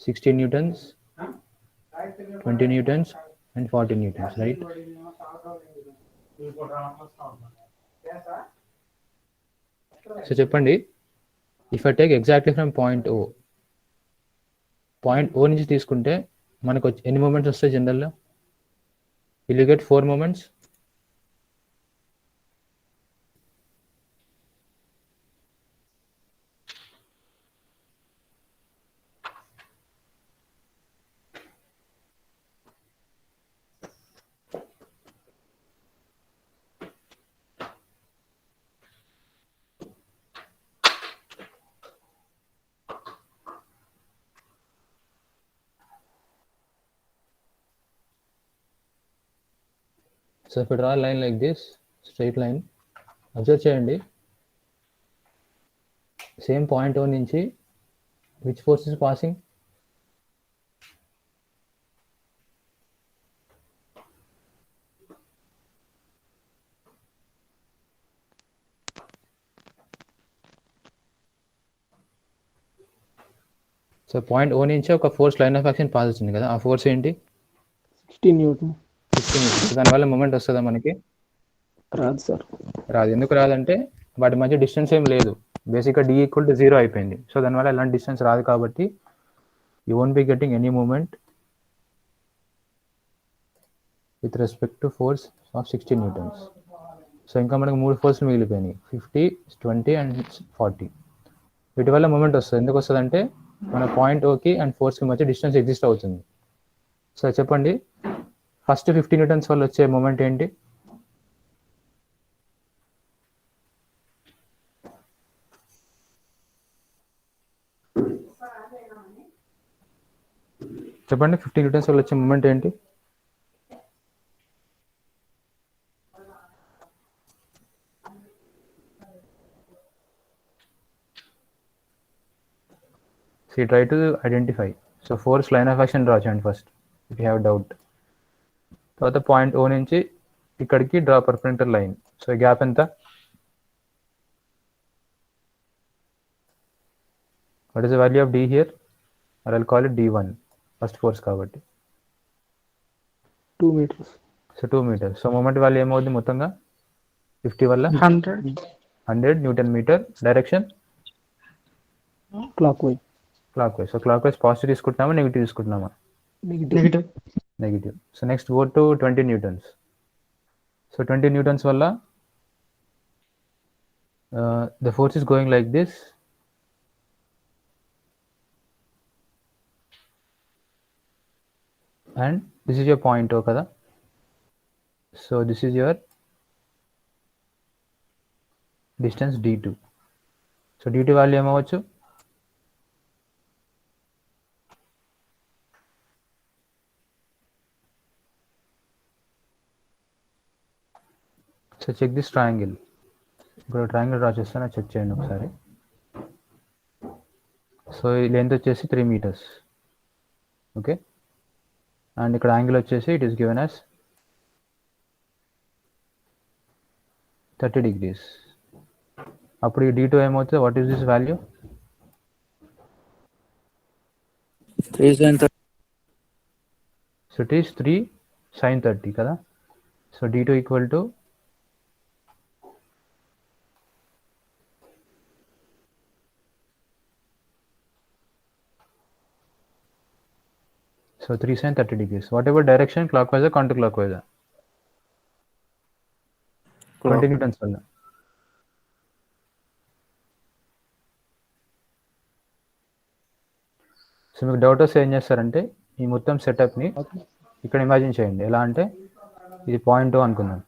16 newtons, 20 newtons and 40 newtons, right? So చెప్పండి, if I take exactly from point O నుంచి తీసుకుంటే మనకు ఎన్ని moments వస్తాయి జనరల్గా? Will you get 4 moments? So if you draw a line like this, straight line, observe చేయండి, same point O నుంచి which force is passing? So point O నుంచి ఒక force line of action pass అవుతుంది కదా, ఆ force ఏంటి? 16 Newton. 16 Newton. దానివల్ల moment వస్తుందా మనకి? రాదు సార్. రాదు. ఎందుకు రాదంటే వాటి మధ్య డిస్టెన్స్ ఏం లేదు. బేసిక్గా D ఈక్వల్ టు 0 అయిపోయింది. సో దానివల్ల ఎలాంటి డిస్టెన్స్ రాదు కాబట్టి you won't be getting any moment with respect to force of 16 newtons. So ఇంకా మనకు 3 ఫోర్స్లు మిగిలిపోయినాయి, 50, 20 అండ్ 40. వీటి వల్ల మూమెంట్ వస్తుంది. ఎందుకు వస్తుంది అంటే మన పాయింట్ ఓకి అండ్ ఫోర్స్కి మధ్య డిస్టెన్స్ ఎగ్జిస్ట్ అవుతుంది. సో చెప్పండి, ఫస్ట్ 50 న్యూటన్స్ వల్ల వచ్చే మూమెంట్ ఏంటి? చెప్పండి, 50 న్యూటన్స్ వల్ల వచ్చే మూమెంట్ ఏంటి? So you try to identify. So force line of action draw చేయండి first. If you have doubt. తర్వాత పాయింట్ O నుంచి ఇక్కడికి draw perpendicular line. So gap ఎంత? What is the value of D here? Or I'll call it D1 first force కాబట్టి. 2 meters. So 2 meters. So moment value ఏమవుతుంది మొత్తంగా 50 వల్ల 100 newton metre. Direction Clockwise. Clockwise. So clockwise positive తీసుకుంటున్నామా negative తీసుకుంటున్నామా? Negative. Negative. So next go to 20 newtons. So 20 newtons వల్ల the force is going like this. And this is your point O కదా. So this is your distance D2. So D2 value ఏమవచ్చు? So check this triangle. ఇప్పుడు triangle draw చేస్తాను, check చేయండి ఒకసారి. So ఈ length వచ్చేసి 3 meters. ఓకే. And ఇక్కడ యాంగిల్ వచ్చేసి it is given as 30 degrees. అప్పుడు ఈ D2 ఏమవుతుంది? What is this value? 3 sin 30. So it is 3 sin 30 కదా. So D2 equal to so 3 sin 30 degrees. Whatever direction, clockwise or counterclockwise? 20 newtons వల్ల. So మీకు doubt వస్తే ఏం చేస్తారంటే ఈ మొత్తం సెటప్ని ఇక్కడ ఇమాజిన్ చేయండి. ఎలా అంటే ఇది పాయింట్ O అనుకుందాం,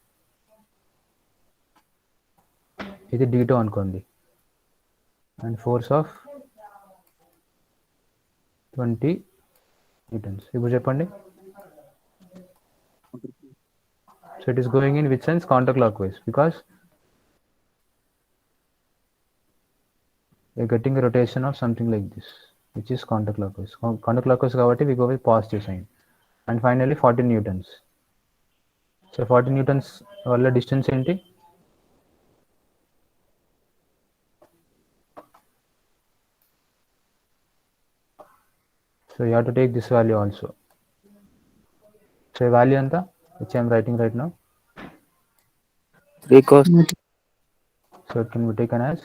ఇది D2 అనుకోండి, అండ్ ఫోర్స్ ఆఫ్ 20 newtons. ఇప్పుడు చెప్పండి. So it is going in which sense? Counter clock wise, because you're getting a rotation of something like this, which is counterclockwise. Counterclockwise కాబట్టి we go with positive sign. And finally 40 newtons. So 40 newtons వల్ల distance ఏంటి? So you have to take this value also. So value ఎంత? Which I am writing right now. 3 cos. So it can be taken as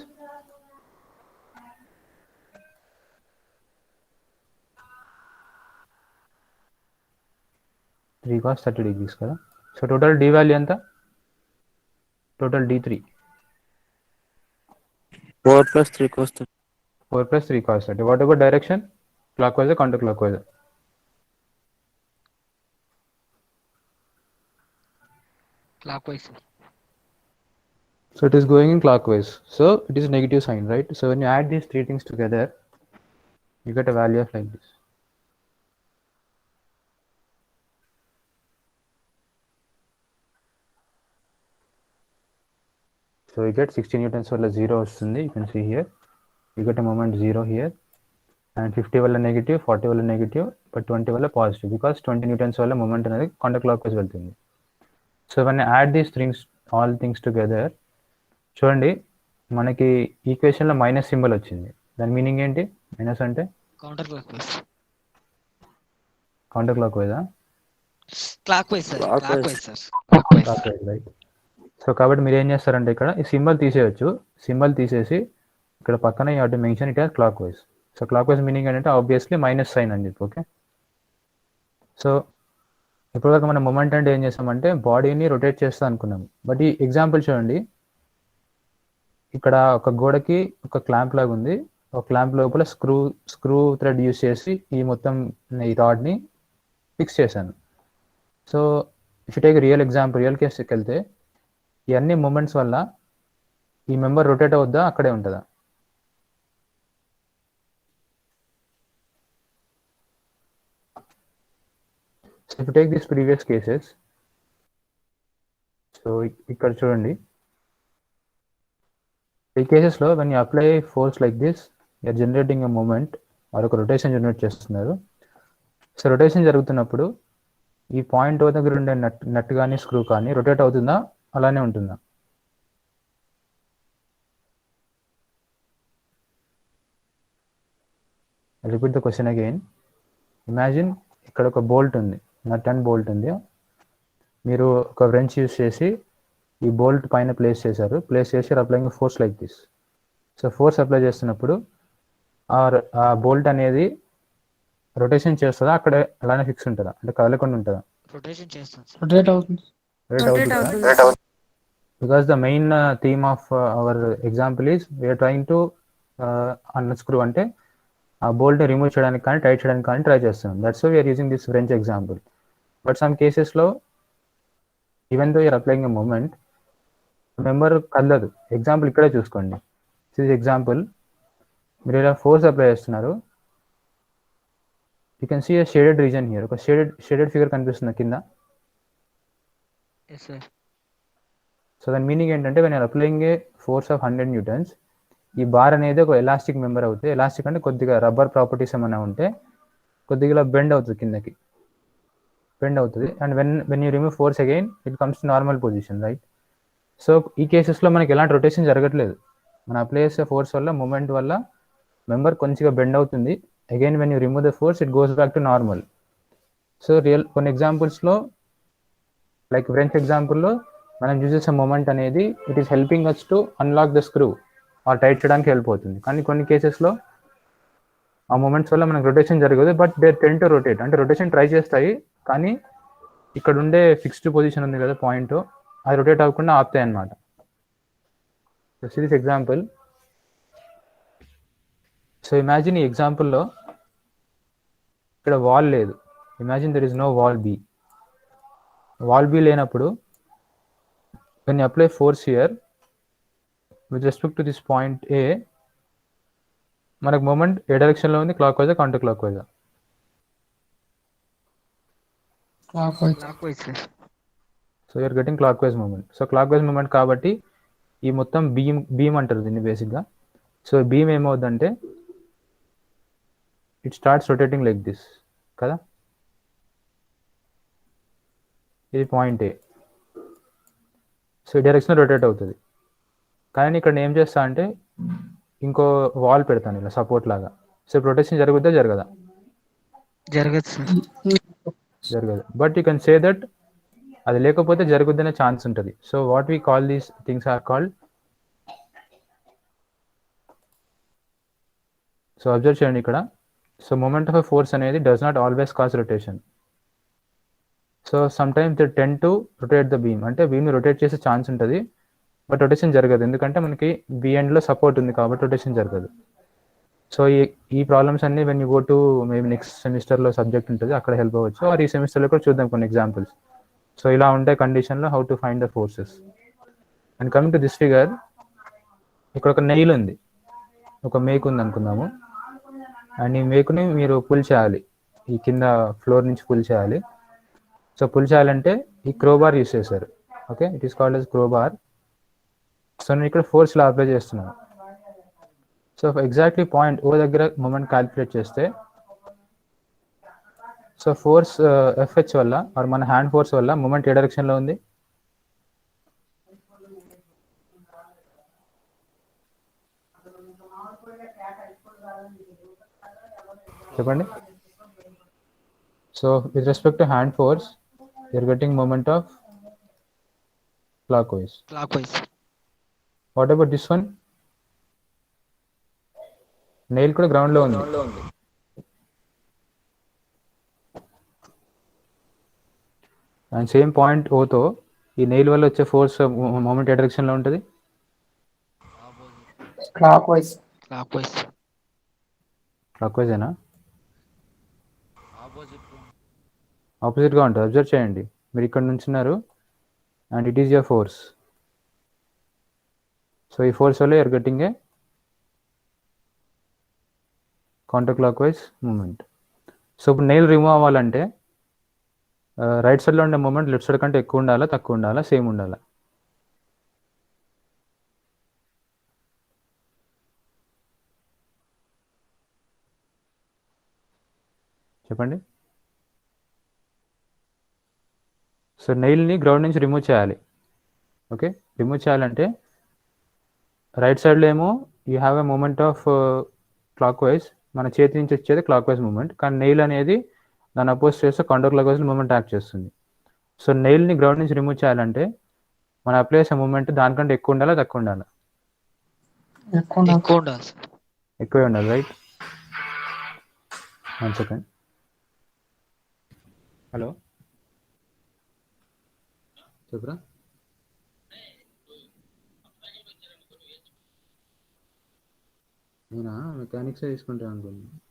3 cos 30 degrees కదా. So total D value ఎంత? Total D3 4 plus 3 cos 30. 4 plus 3 cos 30. What about direction? Clockwise or counterclockwise? Clockwise. So it is going in clockwise. So it is negative sign, right? So when you add these three things together, you get a value of like this. So you get 60 newtons వల్ల 0 వస్తుంది. You can see here. You get a moment 0 here. And 50 వల్ల negative, 40 వల్ల negative, but 20 వల్ల positive, because 20 newtons వల్ల moment అనేది counterclockwise వెళ్తుంది. So when I add these things, all things together, చూడండి మనకి ఈక్వేషన్ లో మైనస్ సింబల్ వచ్చింది. దాని మీనింగ్ ఏంటి? మైనస్ అంటే Counter clockwise. కౌంటర్ క్లాక్ వైజా? Clockwise, sir. Clockwise. Clockwise, sir. Clockwise. Clockwise, right. So కాబట్టి మీరు ఏం చేస్తారంటే ఇక్కడ ఈ సింబల్ తీసేయచ్చు. సింబల్ తీసేసి ఇక్కడ పక్కన you have to mention it as clock wise. So clock wise meaning ఏంటంటే ఆబ్వియస్లీ మైనస్ సైన్ అని చెప్పి. ఓకే. సో ఇప్పటివరకు మనం మూమెంట్ అంటే ఏం చేస్తామంటే బాడీని రొటేట్ చేస్తా అనుకున్నాం. బట్ ఈ ఎగ్జాంపుల్ చూడండి, ఇక్కడ ఒక గోడకి ఒక క్లాంప్ లాగా ఉంది. ఒక క్లాంప్ లోపల స్క్రూ థ్రెడ్ యూస్ చేసి ఈ మొత్తం ఈ రాడ్ని ఫిక్స్ చేశాను. So if you take real example, real కేసుకి వెళ్తే ఇవన్నీ మూమెంట్స్ వల్ల ఈ మెంబర్ రొటేట్ అవుద్దా, అక్కడే ఉంటుందా? So if you take this previous cases, so ఇక్కడ చూడండి ఈ కేసెస్లో when you apply force like this, you are generating a moment or ఒక రొటేషన్ జనరేట్ చేస్తున్నారు. సో రొటేషన్ జరుగుతున్నప్పుడు ఈ పాయింట్ ఓ దగ్గర ఉండే నట్ కానీ స్క్రూ కానీ రొటేట్ అవుతుందా, అలానే ఉంటుందా? Repeat the question again. Imagine ఇక్కడ ఒక బోల్ట్ ఉంది, నట్ అండ్ బోల్ట్ ఉంది. మీరు ఒక వ్రెంచ్ యూస్ చేసి ఈ బోల్ట్ పైన ప్లేస్ చేశారు. ప్లేస్ చేసి applying force like this. So force apply చేస్తున్నప్పుడు ఆ బోల్ట్ అనేది రొటేషన్ చేస్తుందా, అక్కడ అలానే ఫిక్స్ ఉంటుందా, అంటే కదలకుండా ఉంటుందా? రొటేషన్ చేస్తాను సార్. రొటేట్ అవుతుంది. రొటేట్ అవుతుంది. Because the main theme of our example is we are trying to unscrew అంటే ఆ బోల్ట్ రిమూవ్ చేయడానికి కానీ టైట్ చేయడానికి కానీ ట్రై చేస్తున్నాం. That's why we're using this French example. But some కేసెస్లో even though you're applying a moment, member కదలదు. Example ఇక్కడే చూసుకోండి. దిస్ ఎగ్జాంపుల్, మీరు ఇలా ఫోర్స్ అప్లై చేస్తున్నారు. You can see a shaded region here. ఒక షేడెడ్ ఫిగర్ కనిపిస్తుంది కింద. Yes sir. సో దాని మీనింగ్ ఏంటంటే when you're applying a force of 100 newtons, ఈ బార్ అనేది ఒక ఎలాస్టిక్ మెంబర్ అవుతుంది. ఎలాస్టిక్ అంటే కొద్దిగా రబ్బర్ ప్రాపర్టీస్ ఏమైనా ఉంటే కొద్దిగా ఇలా బెండ్ అవుతుంది, కిందకి బెండ్ అవుతుంది. And when you remove force again it comes to normal position, right? So ఈ కేసెస్లో మనకి ఎలాంటి రొటేషన్ జరగట్లేదు. మన అప్లై చేసే ఫోర్స్ వల్ల, మూమెంట్ వల్ల మెంబర్ కొంచెంగా బెండ్ అవుతుంది. Again when you remove the force it goes back to normal. So కొన్ని ఎగ్జాంపుల్స్లో, లైక్ ఫ్రెంచ్ ఎగ్జాంపుల్లో మనం యూజ్ చేసే మూమెంట్ అనేది it is helping us to unlock the screw or tight చేయడానికి హెల్ప్ అవుతుంది. కానీ కొన్ని కేసెస్లో ఆ మూమెంట్స్ వల్ల మనకు రొటేషన్ జరగదు, but they tend to rotate. అంటే రొటేషన్ ట్రై చేస్తాయి, కానీ ఇక్కడ ఉండే ఫిక్స్డ్ పొజిషన్ ఉంది కదా పాయింట్, అది రొటేట్ అవ్వకుండా ఆపుతాయి అన్నమాట. So this example. So imagine ఈ ఎగ్జాంపుల్లో ఇక్కడ వాల్ లేదు. Imagine there is no wall B. Wall B లేనప్పుడు when you apply force here with respect to this point A, మనకు మూమెంట్ ఏ డైరెక్షన్లో ఉంది, క్లాక్ వైజా కౌంటర్ క్లాక్ వైజా? Clockwise sir. So you're getting clockwise moment. So clockwise moment కాబట్టి ఈ మొత్తం బీమ్ అంటారు దీన్ని బేసిక్గా. సో బీమ్ ఏమవుతుందంటే it starts rotating like this కదా. ఇది పాయింట్ ఏ. సో ఈ డైరెక్షన్ రొటేట్ అవుతుంది. కానీ ఇక్కడ నేను ఏం చేస్తా అంటే ఇంకో వాల్ పెడతాను ఇలా సపోర్ట్ లాగా. సో రొటేషన్ జరుగుద్దా, జరగదా? జరగదు సార్. జరగదు. But you can say that అది లేకపోతే జరుగుద్దనే ఛాన్స్ ఉంటుంది. So what we call these things are called. So observe చేయండి ఇక్కడ. So moment of a force అనేది does not always cause rotation. So sometimes they tend to rotate the beam, అంటే బీమ్ని rotate చేసే chance ఉంటుంది, but rotation జరగదు. ఎందుకంటే మనకి బీ ఎండ్లో సపోర్ట్ ఉంది కాబట్టి రొటేషన్ జరగదు. సో ఈ ప్రాబ్లమ్స్ అన్ని when you go to maybe next సెమిస్టర్లో సబ్జెక్ట్ ఉంటుంది, అక్కడ హెల్ప్ అవ్వచ్చు. ఆర్ ఈ సెమిస్టర్లో కూడా చూద్దాం కొన్ని ఎగ్జాంపుల్స్. సో ఇలా ఉండే కండిషన్లో how to find the forces. And coming to this figure, ఇక్కడ ఒక నెయిల్ ఉంది, ఒక మేక్ ఉంది అనుకుందాము. అండ్ ఈ మేకుని మీరు పుల్ చేయాలి, ఈ కింద ఫ్లోర్ నుంచి పుల్ చేయాలి. సో పుల్ చేయాలంటే ఈ క్రోబార్ యూస్ చేశారు. Okay, it is called yes crowbar. So నేను ఇక్కడ ఫోర్స్ ఇలా అప్లై చేస్తున్నాను. సో ఎగ్జాక్ట్లీ పాయింట్ ఓ దగ్గర మూమెంట్ క్యాలిక్యులేట్ చేస్తే, సో ఫోర్స్ ఎఫ్హెచ్ వల్ల ఆర్ మన హ్యాండ్ ఫోర్స్ వల్ల మూమెంట్ ఏ డైరెక్షన్లో ఉంది? చెప్పండి. So with respect to hand force you're getting moment of clockwise. Clockwise. What about this one? Nail కూడా గ్రౌండ్లో ఉంది. అండ్ సేమ్ పాయింట్ ఓతో ఈ నెయిల్ వల్ల వచ్చే ఫోర్స్ మూమెంట్ ఏ డైరెక్షన్లో ఉంటుంది? Clockwise. Clockwise. క్లాక్ వైజేనా? ఆపోజిట్గా ఉంటుంది. అబ్జర్వ్ చేయండి, మీరు ఇక్కడ నుంచున్నారు and it is your force. So ఈ ఫోర్స్ వల్ల you're getting a counter clockwise moment. So ఇప్పుడు నెయిల్ రిమూవ్ అవ్వాలంటే రైట్ సైడ్లో ఉండే మూమెంట్ లెఫ్ట్ సైడ్ కంటే ఎక్కువ ఉండాలా, తక్కువ ఉండాలా, సేమ్ ఉండాలా? చెప్పండి. సో నెయిల్ని గ్రౌండ్ నుంచి రిమూవ్ చేయాలి. ఓకే, రిమూవ్ చేయాలంటే రైట్ సైడ్లో ఏమో you have a moment of clockwise, మన చేతి నుంచి వచ్చేది క్లాక్ వైజ్ మూమెంట్, కానీ నెయిల్ అనేది దాన్ని అపోజ్ చేస్తే counter clockwise moment act చేస్తుంది. సో నెయిల్ని గ్రౌండ్ నుంచి రిమూవ్ చేయాలంటే మనం అప్లై చేసే మూమెంట్ దానికంటే ఎక్కువ ఉండాలా తక్కువ ఉండాలా? ఎక్కువ ఉండాలి సార్. ఎక్కువే ఉండాలి, రైట్? 1 సెకండ్. హలో చెప్పురా. నేనా మెకానిక్స్ తీసుకుంటాను అనుకున్నాను.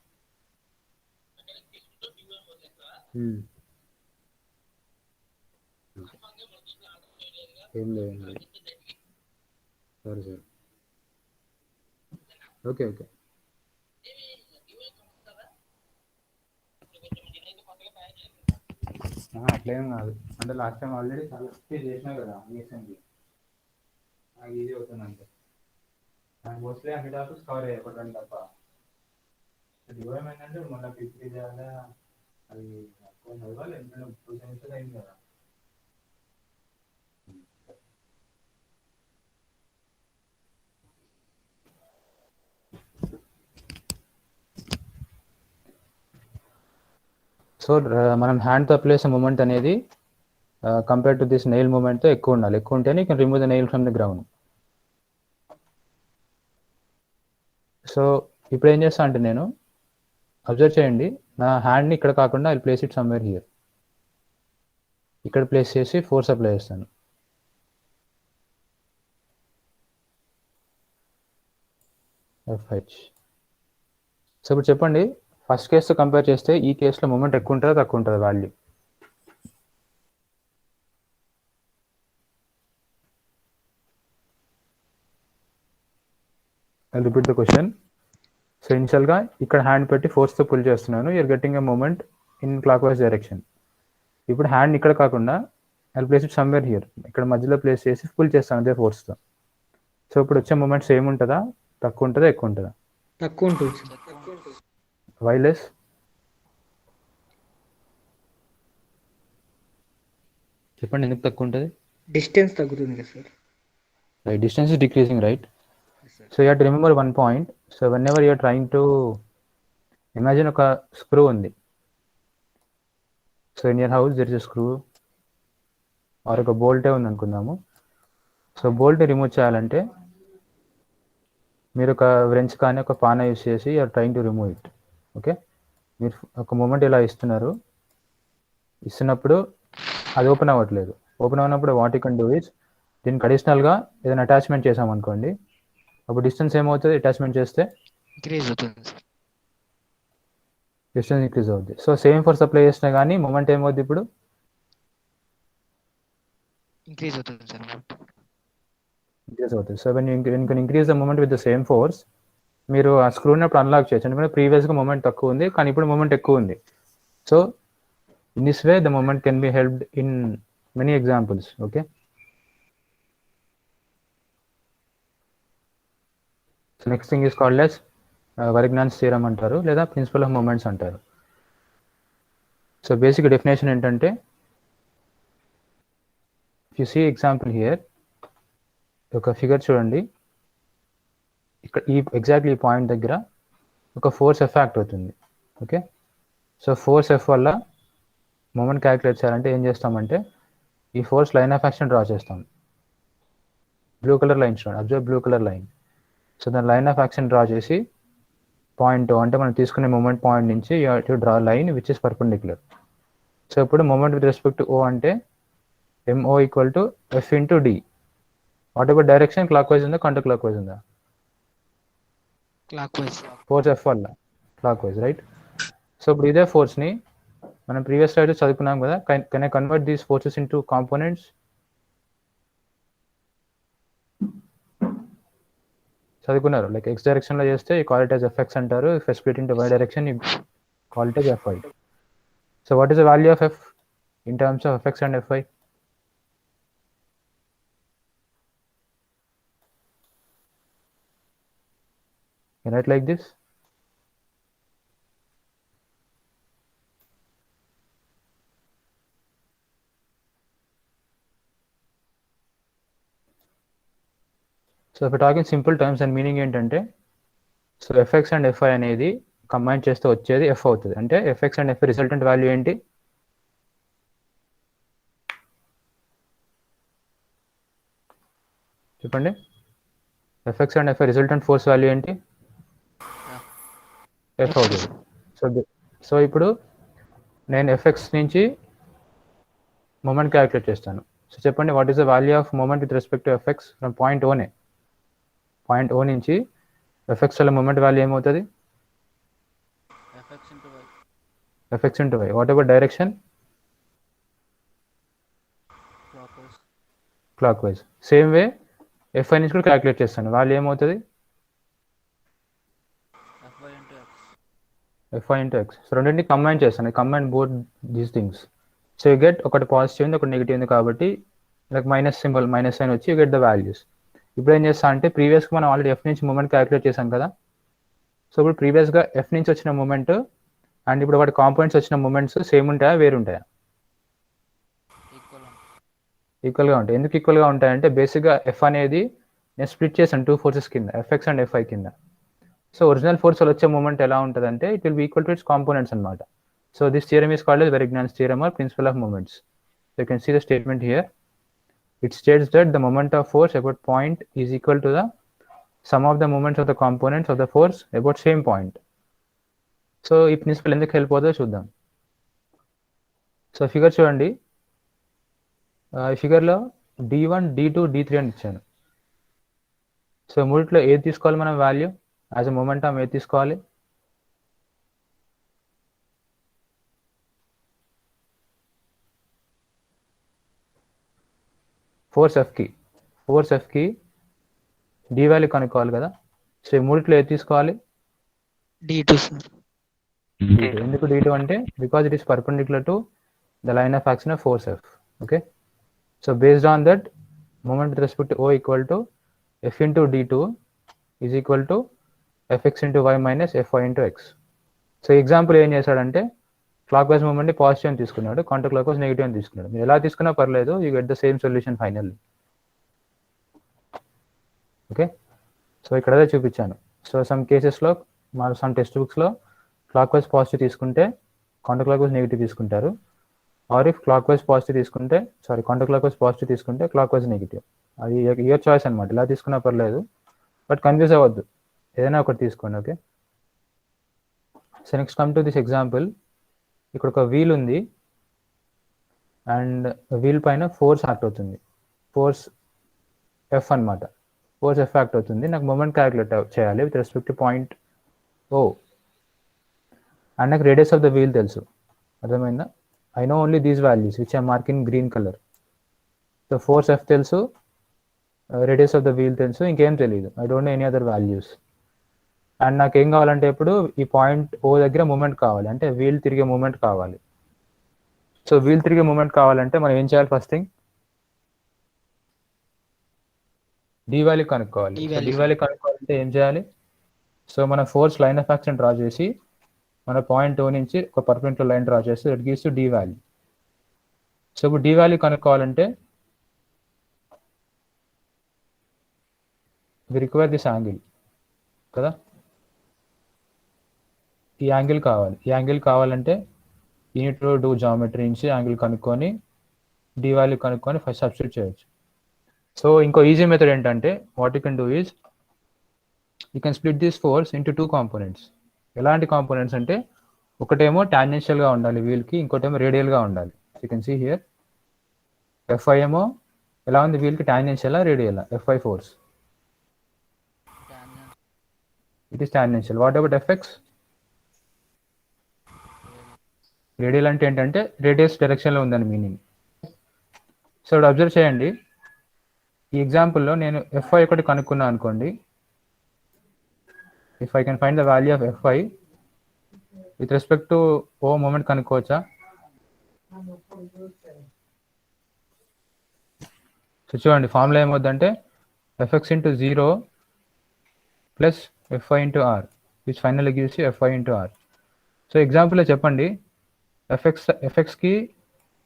ఏం లేదు, సరే సరే, ఓకే ఓకే. అట్లేం కాదు, అంటే లాస్ట్ టైం ఆల్రెడీ చాలా చేసినా కదా ఈఎస్ఎంకి, నాకు ఈజీ అవుతుంది అంతే. నాకు మోస్ట్లీ అన్ని టాపిక్స్ కవర్ అయ్యకూడదు తప్ప. డివైమ్ ఏంటంటే మొన్న పిక్కి చేయాలా, అది చదవాలి, ఎందుకంటే 2 సెమిస్టర్స్ అయింది కదా. సో మనం హ్యాండ్తో అప్లై చేసే మూమెంట్ అనేది కంపేర్ టు దిస్ నెయిల్ మూమెంట్తో ఎక్కువ ఉండాలి. ఎక్కువ ఉంటేనే you can remove the nail from the ground. So ఇప్పుడు ఏం చేస్తా అంటే నేను అబ్జర్వ్ చేయండి, నా హ్యాండ్ని ఇక్కడ కాకుండా I place it somewhere here. ఇక్కడ ప్లేస్ చేసి ఫోర్స్ అప్లై చేస్తాను. FH. సో ఇప్పుడు చెప్పండి, ఫస్ట్ కేసుతో కంపేర్ చేస్తే ఈ కేసులో మూమెంట్ ఎక్కువ ఉంటుందా తక్కువ ఉంటుందా value? I repeat the question. So ఇనిషియల్గా ఇక్కడ హ్యాండ్ పెట్టి ఫోర్స్తో పుల్ చేస్తున్నాను, you're getting a moment in clockwise direction. ఇప్పుడు హ్యాండ్ ఇక్కడ కాకుండా I place it somewhere here, ఇక్కడ మధ్యలో ప్లేస్ చేసి పుల్ చేస్తాను అదే ఫోర్స్తో. సో ఇప్పుడు వచ్చే మూమెంట్ సేమ్ ఉంటుందా తక్కువ ఉంటుందా ఎక్కువ ఉంటుందా? తక్కువ ఉంటుంది. వైలెస్ చెప్పండి, ఎందుకు తక్కువ ఉంటుంది? డిస్టెన్స్ తగ్గుతుంది కదా sir. Right, distance is decreasing, right? So you have to remember one point. So whenever you are trying to imagine a screw ఉంది. So in your house there is a screw or ఒక bolt ఉంది అనుకుందాము. So bolt remove చేయాలంటే మీరు ఒక wrench కానీ ఒక పాన యూస్ చేసి you are trying to remove it. Okay, మీరు ఒక మూమెంట్ ఇలా ఇస్తున్నప్పుడు అది ఓపెన్ అవ్వట్లేదు. ఓపెన్ అయినప్పుడు what you can do is, దీనికి అడిషనల్గా ఏదైనా అటాచ్మెంట్ చేసామనుకోండి, అప్పుడు డిస్టెన్స్ ఏమవుతుంది? అటాచ్మెంట్ చేస్తే ఇంక్రీజ్ అవుతుంది. డిస్టెన్స్ ఇంక్రీజ్ అవుతుంది. సో సేమ్ ఫోర్స్ అప్లై చేసినా కానీ మూమెంట్ ఏమవుతుంది? ఇప్పుడు ఇంక్రీజ్ అవుతుంది సార్. ఇంక్రీజ్ అవుతుంది. So when you can increase the moment with the same force, మీరు ఆ స్క్రూని అప్పుడు అన్లాక్ చేయొచ్చు. ఎందుకంటే ప్రీవియస్గా మూమెంట్ తక్కువ ఉంది కానీ ఇప్పుడు మూమెంట్ ఎక్కువ ఉంది. So in this way the moment can be helped in many examples. Okay, so next thing is called as Varignon's theorem అంటారు, లేదా ప్రిన్సిపల్ ఆఫ్ మూమెంట్స్ అంటారు. సో బేసిక్ డెఫినేషన్ ఏంటంటే, యు సీ ఎగ్జాంపుల్ హియర్, ఒక figure చూడండి, ఇక్కడ exactly ఈ point దగ్గర ఒక ఫోర్స్ ఎఫ్ యాక్ట్ అవుతుంది. ఓకే, సో ఫోర్స్ ఎఫ్ వల్ల మూమెంట్ క్యాలిక్యులేట్ చేయాలంటే ఏం చేస్తామంటే, ఈ force line of action draw చేస్తాం. బ్లూ కలర్ లైన్ చూడండి, observe blue colour line. So దాని లైన్ ఆఫ్ యాక్షన్ డ్రా చేసి పాయింట్ అంటే మనం తీసుకునే మూమెంట్ పాయింట్ నుంచి you have to draw line which is perpendicular. So ఇప్పుడు మూమెంట్ విత్ రెస్పెక్ట్ టు ఓ అంటే MO equal to F into D. What about direction? Clock wise ఉందా counter clock wise ఉందా? Clock wise. Force F వల్ల clock wise, right? So ఇప్పుడు ఇదే ఫోర్స్ని మనం previous slide చదువుకున్నాం కదా, can I convert these forces into components? చదువుకున్నారు, like X డైరెక్షన్లో చేస్తే ఈ కాల్ ఇట్ యాజ్ FX అంటారు, if split into Y direction you call it as FY. So what is the value of F in terms of FX and FY? Write like this. So if talk in simple terms and meaning ఏంటంటే so fx and fy అనేది combine చేస్తే వచ్చేది f అవుతుంది. అంటే fx and fy resultant value ఏంటి? చెప్పండి. fx and fy resultant force value ఏంటి? f అవుతుంది. సో ఇప్పుడు నేను fx నుంచి మూమెంట్ క్యాలిక్యులేట్ చేస్తాను. సో చెప్పండి, what is the value of moment with respect to fx from point ఓనే? పాయింట్ ఓ నుంచి fx వల్ల మూమెంట్ వాల్యూ ఏమవుతుంది? fx into y. What about direction? Clockwise. Same way fy నుంచి కూడా calculate చేస్తాను, value ఏమవుతుంది? fy into x. So రెండింటిని combine చేస్తాను, combine both these things. So you get ఒకటి పాజిటివ్ ఉంది, ఒకటి నెగిటివ్ ఉంది, కాబట్టి like minus symbol, minus sign వచ్చి యూ గెట్ ద వాల్యూస్. ఇప్పుడు ఏం చేస్తా అంటే ప్రీవియస్గా మనం ఆల్రెడీ ఎఫ్ నుంచి మూమెంట్ క్యాలిక్యులేట్ చేసాం కదా. సో ఇప్పుడు ప్రీవియస్గా ఎఫ్ నుంచి వచ్చిన మూమెంట్ అండ్ ఇప్పుడు వాటి కాంపోనెంట్స్ వచ్చిన మూమెంట్స్ సేమ్ ఉంటాయా, వేరు ఉంటాయా? ఈక్వల్గా ఉంటాయి. ఎందుకు ఈక్వల్గా ఉంటాయంటే బేసిక్గా ఎఫ్ అనేది నేను స్ప్లిట్ చేశాను 2 ఫోర్సెస్ కింద, ఎఫ్ఎక్స్ అండ్ ఎఫ్ఐ కింద. సో ఒరిజినల్ ఫోర్స్ వచ్చే మూమెంట్ ఎలా ఉంటుంది అంటే it will be equal to its components అనమాట. So this theorem is called as Varignon's theorem or principle of moments. So you can see the statement here. It states that the moment of force about point is equal to the sum of the moments of the components of the force about same point. So ఈ principal ఎందుకు help అవుతుందో చూద్దాం. So figure చూడండి, ఈ ఫిగర్లో d1, d2, d3 అని ఇచ్చాను. So మూడిట్లో ఏది తీసుకోవాలి మనం వాల్యూ యాజ్ ఎ మొమెంటం? ఏది తీసుకోవాలి? ఫోర్స్ ఎఫ్కి డి వాల్యూ కనుక్కోవాలి కదా. సో ఈ మూడిట్లో ఏది తీసుకోవాలి? D2 sir. D2. ఎందుకు D2 అంటే because it is perpendicular to the line of action of force F. Okay, so based on that moment with respect to O equal to F into D2 is equal to Fx into y minus Fy into X. So example ఏం చేశాడంటే clock wise మూమెంట్ని positive అని తీసుకున్నాడు, counter clockwise negative అని తీసుకున్నాడు. మీరు ఎలా తీసుకున్నా పర్లేదు, you get the same solution finally. Okay, so ఇక్కడ అదే చూపించాను. సో సమ్ కేసెస్లో సమ్ టెక్స్ట్ బుక్స్లో క్లాక్ వైజ్ పాజిటివ్ తీసుకుంటే కౌంటర్ క్లాక్ వైజ్ నెగిటివ్ తీసుకుంటారు, or if clockwise positive తీసుకుంటే కౌంటర్ క్లాక్ వైజ్ పాజిటివ్ తీసుకుంటే క్లాక్ వైజ్ నెగిటివ్. అది యువర్ చాయిస్ అనమాట, ఎలా తీసుకున్నా పర్లేదు, బట్ కన్ఫ్యూజ్ అవ్వద్దు, ఏదైనా ఒకటి తీసుకోండి. Okay, so next come to this example. ఇక్కడ ఒక వీల్ ఉంది అండ్ వీల్ పైన ఫోర్స్ యాక్ట్ అవుతుంది, ఫోర్స్ ఎఫ్ అనమాట. ఫోర్స్ ఎఫ్ యాక్ట్ అవుతుంది, నాకు మూమెంట్ క్యాలిక్యులేట్ చేయాలి with respect to point O. And నాకు రేడియస్ ఆఫ్ ద వీల్ తెలుసు, అర్థమైందా? I know only these values which I mark in green colour. సో ఫోర్స్ ఎఫ్ తెలుసు, రేడియస్ ఆఫ్ ద వీల్ తెలుసు, ఇంకేం తెలియదు. I don't no any other values. And నాకు ఏం కావాలంటే ఇప్పుడు ఈ పాయింట్ ఓ దగ్గర మూమెంట్ కావాలి, అంటే వీల్ తిరిగే మూమెంట్ కావాలి. సో వీల్ తిరిగే మూమెంట్ కావాలంటే మనం ఏం చేయాలి? ఫస్ట్ థింగ్ డి వాల్యూ కనుక్కోవాలి. డి వాల్యూ కనుక్కోవాలంటే ఏం చేయాలి? సో మన force line of action draw చేసి మన పాయింట్ ఓ నుంచి ఒక పర్పెండిక్యులర్ లైన్ డ్రా చేసి it gives to D value. So ఇప్పుడు డి వాల్యూ కనుక్కోవాలంటే వి రిక్వైర్ దిస్ యాంగిల్ కదా, ఈ యాంగిల్ కావాలి. ఈ యాంగిల్ కావాలంటే యూనిట్ టు డూ జామెట్రీ నుంచి యాంగిల్ కనుక్కొని డి వాల్యూ కనుక్కొని ఫస్ట్ సబ్స్టిట్యూట్ చేయొచ్చు. సో ఇంకో ఈజీ మెథడ్ ఏంటంటే what you can do is you can split this force into 2 components. ఎలాంటి కాంపోనెంట్స్ అంటే ఒకటేమో టాంజెన్షియల్గా ఉండాలి వీల్కి, ఇంకోటేమో రేడియల్గా ఉండాలి. You can see here FY ఏమో ఎలా ఉంది వీల్కి, టాంజెన్షియలా రేడియలా? FY force it is tangential. What about FX? Radial అంటే ఏంటంటే రేడియస్ డైరెక్షన్లో ఉందని మీనింగ్. సో ఇప్పుడు అబ్జర్వ్ చేయండి, ఈ ఎగ్జాంపుల్లో నేను ఎఫ్ఐ ఒకటి కనుక్కున్నా అనుకోండి. If I can find the value of FY with respect to O moment కనుక్కోవచ్చా? సో చూడండి, ఫార్ములా ఏమవుతుందంటే FX into 0 plus FY into R which final gives you FY into R. So ఎగ్జాంపుల్లో చెప్పండి, ఎఫ్ఎక్స్కి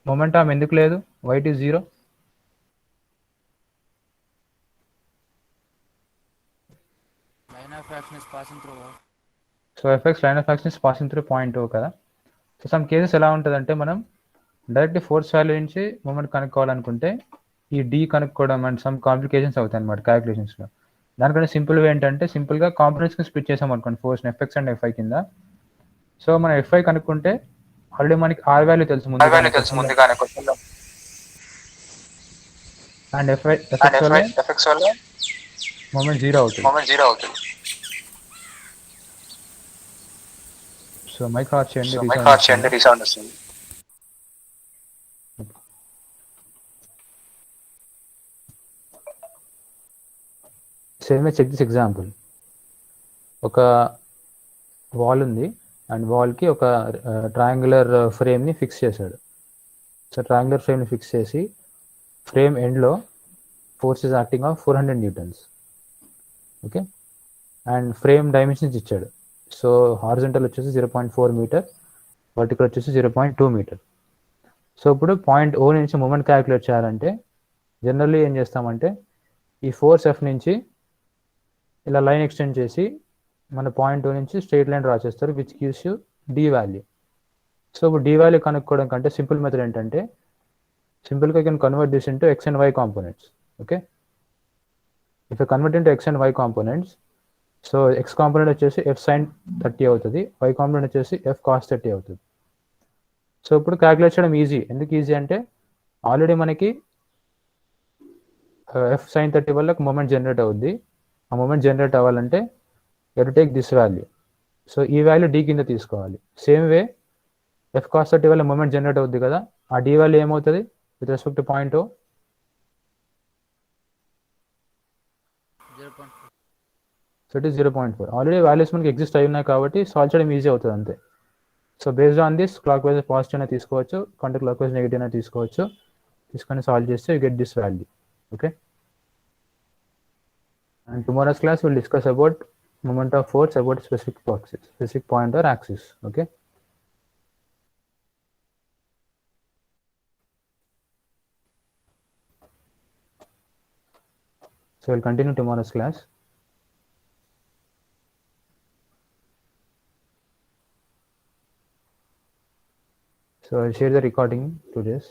మొమెంటం ఎందుకు లేదు? Why it is 0? So FX line of action is passing through point O కదా. So some cases ఎలా ఉంటుందంటే మనం direct force value నుంచి మూమెంట్ కనుక్కోవాలనుకుంటే ఈ డి కనుక్కోవడం అండ్ సమ్ కాంప్లికేషన్స్ అవుతాయి అనమాట క్యాలిక్యులేషన్స్లో. దానికంటే సింపుల్ వే ఏంటంటే సింపుల్గా కాంపోనెంట్స్కి స్ప్లిట్ చేసాం అనుకోండి ఫోర్స్ని ఎఫ్ఎక్స్ అండ్ ఎఫ్ఐ కింద. సో మనం ఎఫ్ఐ కనుక్కుంటే ఆల్రెడీ మనకి ఆర్ వాల్యూ తెలుసు ముందుగానే క్వశ్చన్లో, అండ్ ఎఫెక్ట్స్ వల్ల మూమెంట్ జీరో అవుతుంది. సో మైక్ ఆఫ్ చేయండి, రీసౌండ్ వస్తుంది. Same check this example. ఒక వాల్ ఉంది అండ్ వాల్కి ఒక ట్రయాంగులర్ ఫ్రేమ్ని ఫిక్స్ చేశాడు. సో ట్రయాంగులర్ ఫ్రేమ్ని ఫిక్స్ చేసి ఫ్రేమ్ ఎండ్లో force is acting of 400 newtons. Okay, and frame dimensions ఇచ్చాడు. సో హారిజంటల్ వచ్చేసి 0.4 మీటర్, వర్టికల్ వచ్చేసి 0.2 మీటర్. సో ఇప్పుడు పాయింట్ ఓ నుంచి మూమెంట్ క్యాలిక్యులేట్ చేయాలంటే జనరల్లీ ఏం చేస్తామంటే ఈ ఫోర్స్ ఎఫ్ నుంచి ఇలా లైన్ ఎక్స్టెండ్ చేసి మన పాయింట్ ఓ నుంచి స్ట్రైట్ లైన్ డ్రా చేస్తారు, which gives you D value. So ఇప్పుడు డి వాల్యూ కనుక్కోవడం కంటే సింపుల్ మెథడ్ ఏంటంటే సింపుల్గా can convert this into X and Y components. Okay, if convert into X and Y components, so X component వచ్చేసి F sine 30 అవుతుంది, Y component వచ్చేసి F cos 30 అవుతుంది. So ఇప్పుడు క్యాలిక్యులేట్ చేయడం ఈజీ. ఎందుకు ఈజీ అంటే ఆల్రెడీ మనకి ఎఫ్ సైన్ 30 వల్ల మూమెంట్ జనరేట్ అవుద్ది. ఆ మూమెంట్ జనరేట్ అవ్వాలంటే you take this value. So ఈ వాల్యూ డి కింద తీసుకోవాలి. సేమ్ వే ఎఫ్ కాస్ 30 వల్ల మూమెంట్ జనరేట్ అవుద్ది కదా, ఆ డి వాల్యూ ఏమవుతుంది with respect to point O? 0.4. So it is 0.4. Already values మనకి ఎగ్జిస్ట్ అయి ఉన్నాయి కాబట్టి సాల్వ్ చేయడం ఈజీ అవుతుంది అంతే. So based on this clockwise positive అయినా తీసుకోవచ్చు, కౌంటర్ క్లాక్ వైజ్ నెగిటివ్ అయినా తీసుకోవచ్చు. తీసుకొని సాల్వ్ చేస్తే you get this value. Okay, and tomorrow's class will discuss about moment of force about specific point or axis. Okay, so we'll continue tomorrow's class. So I'll share the recording to this.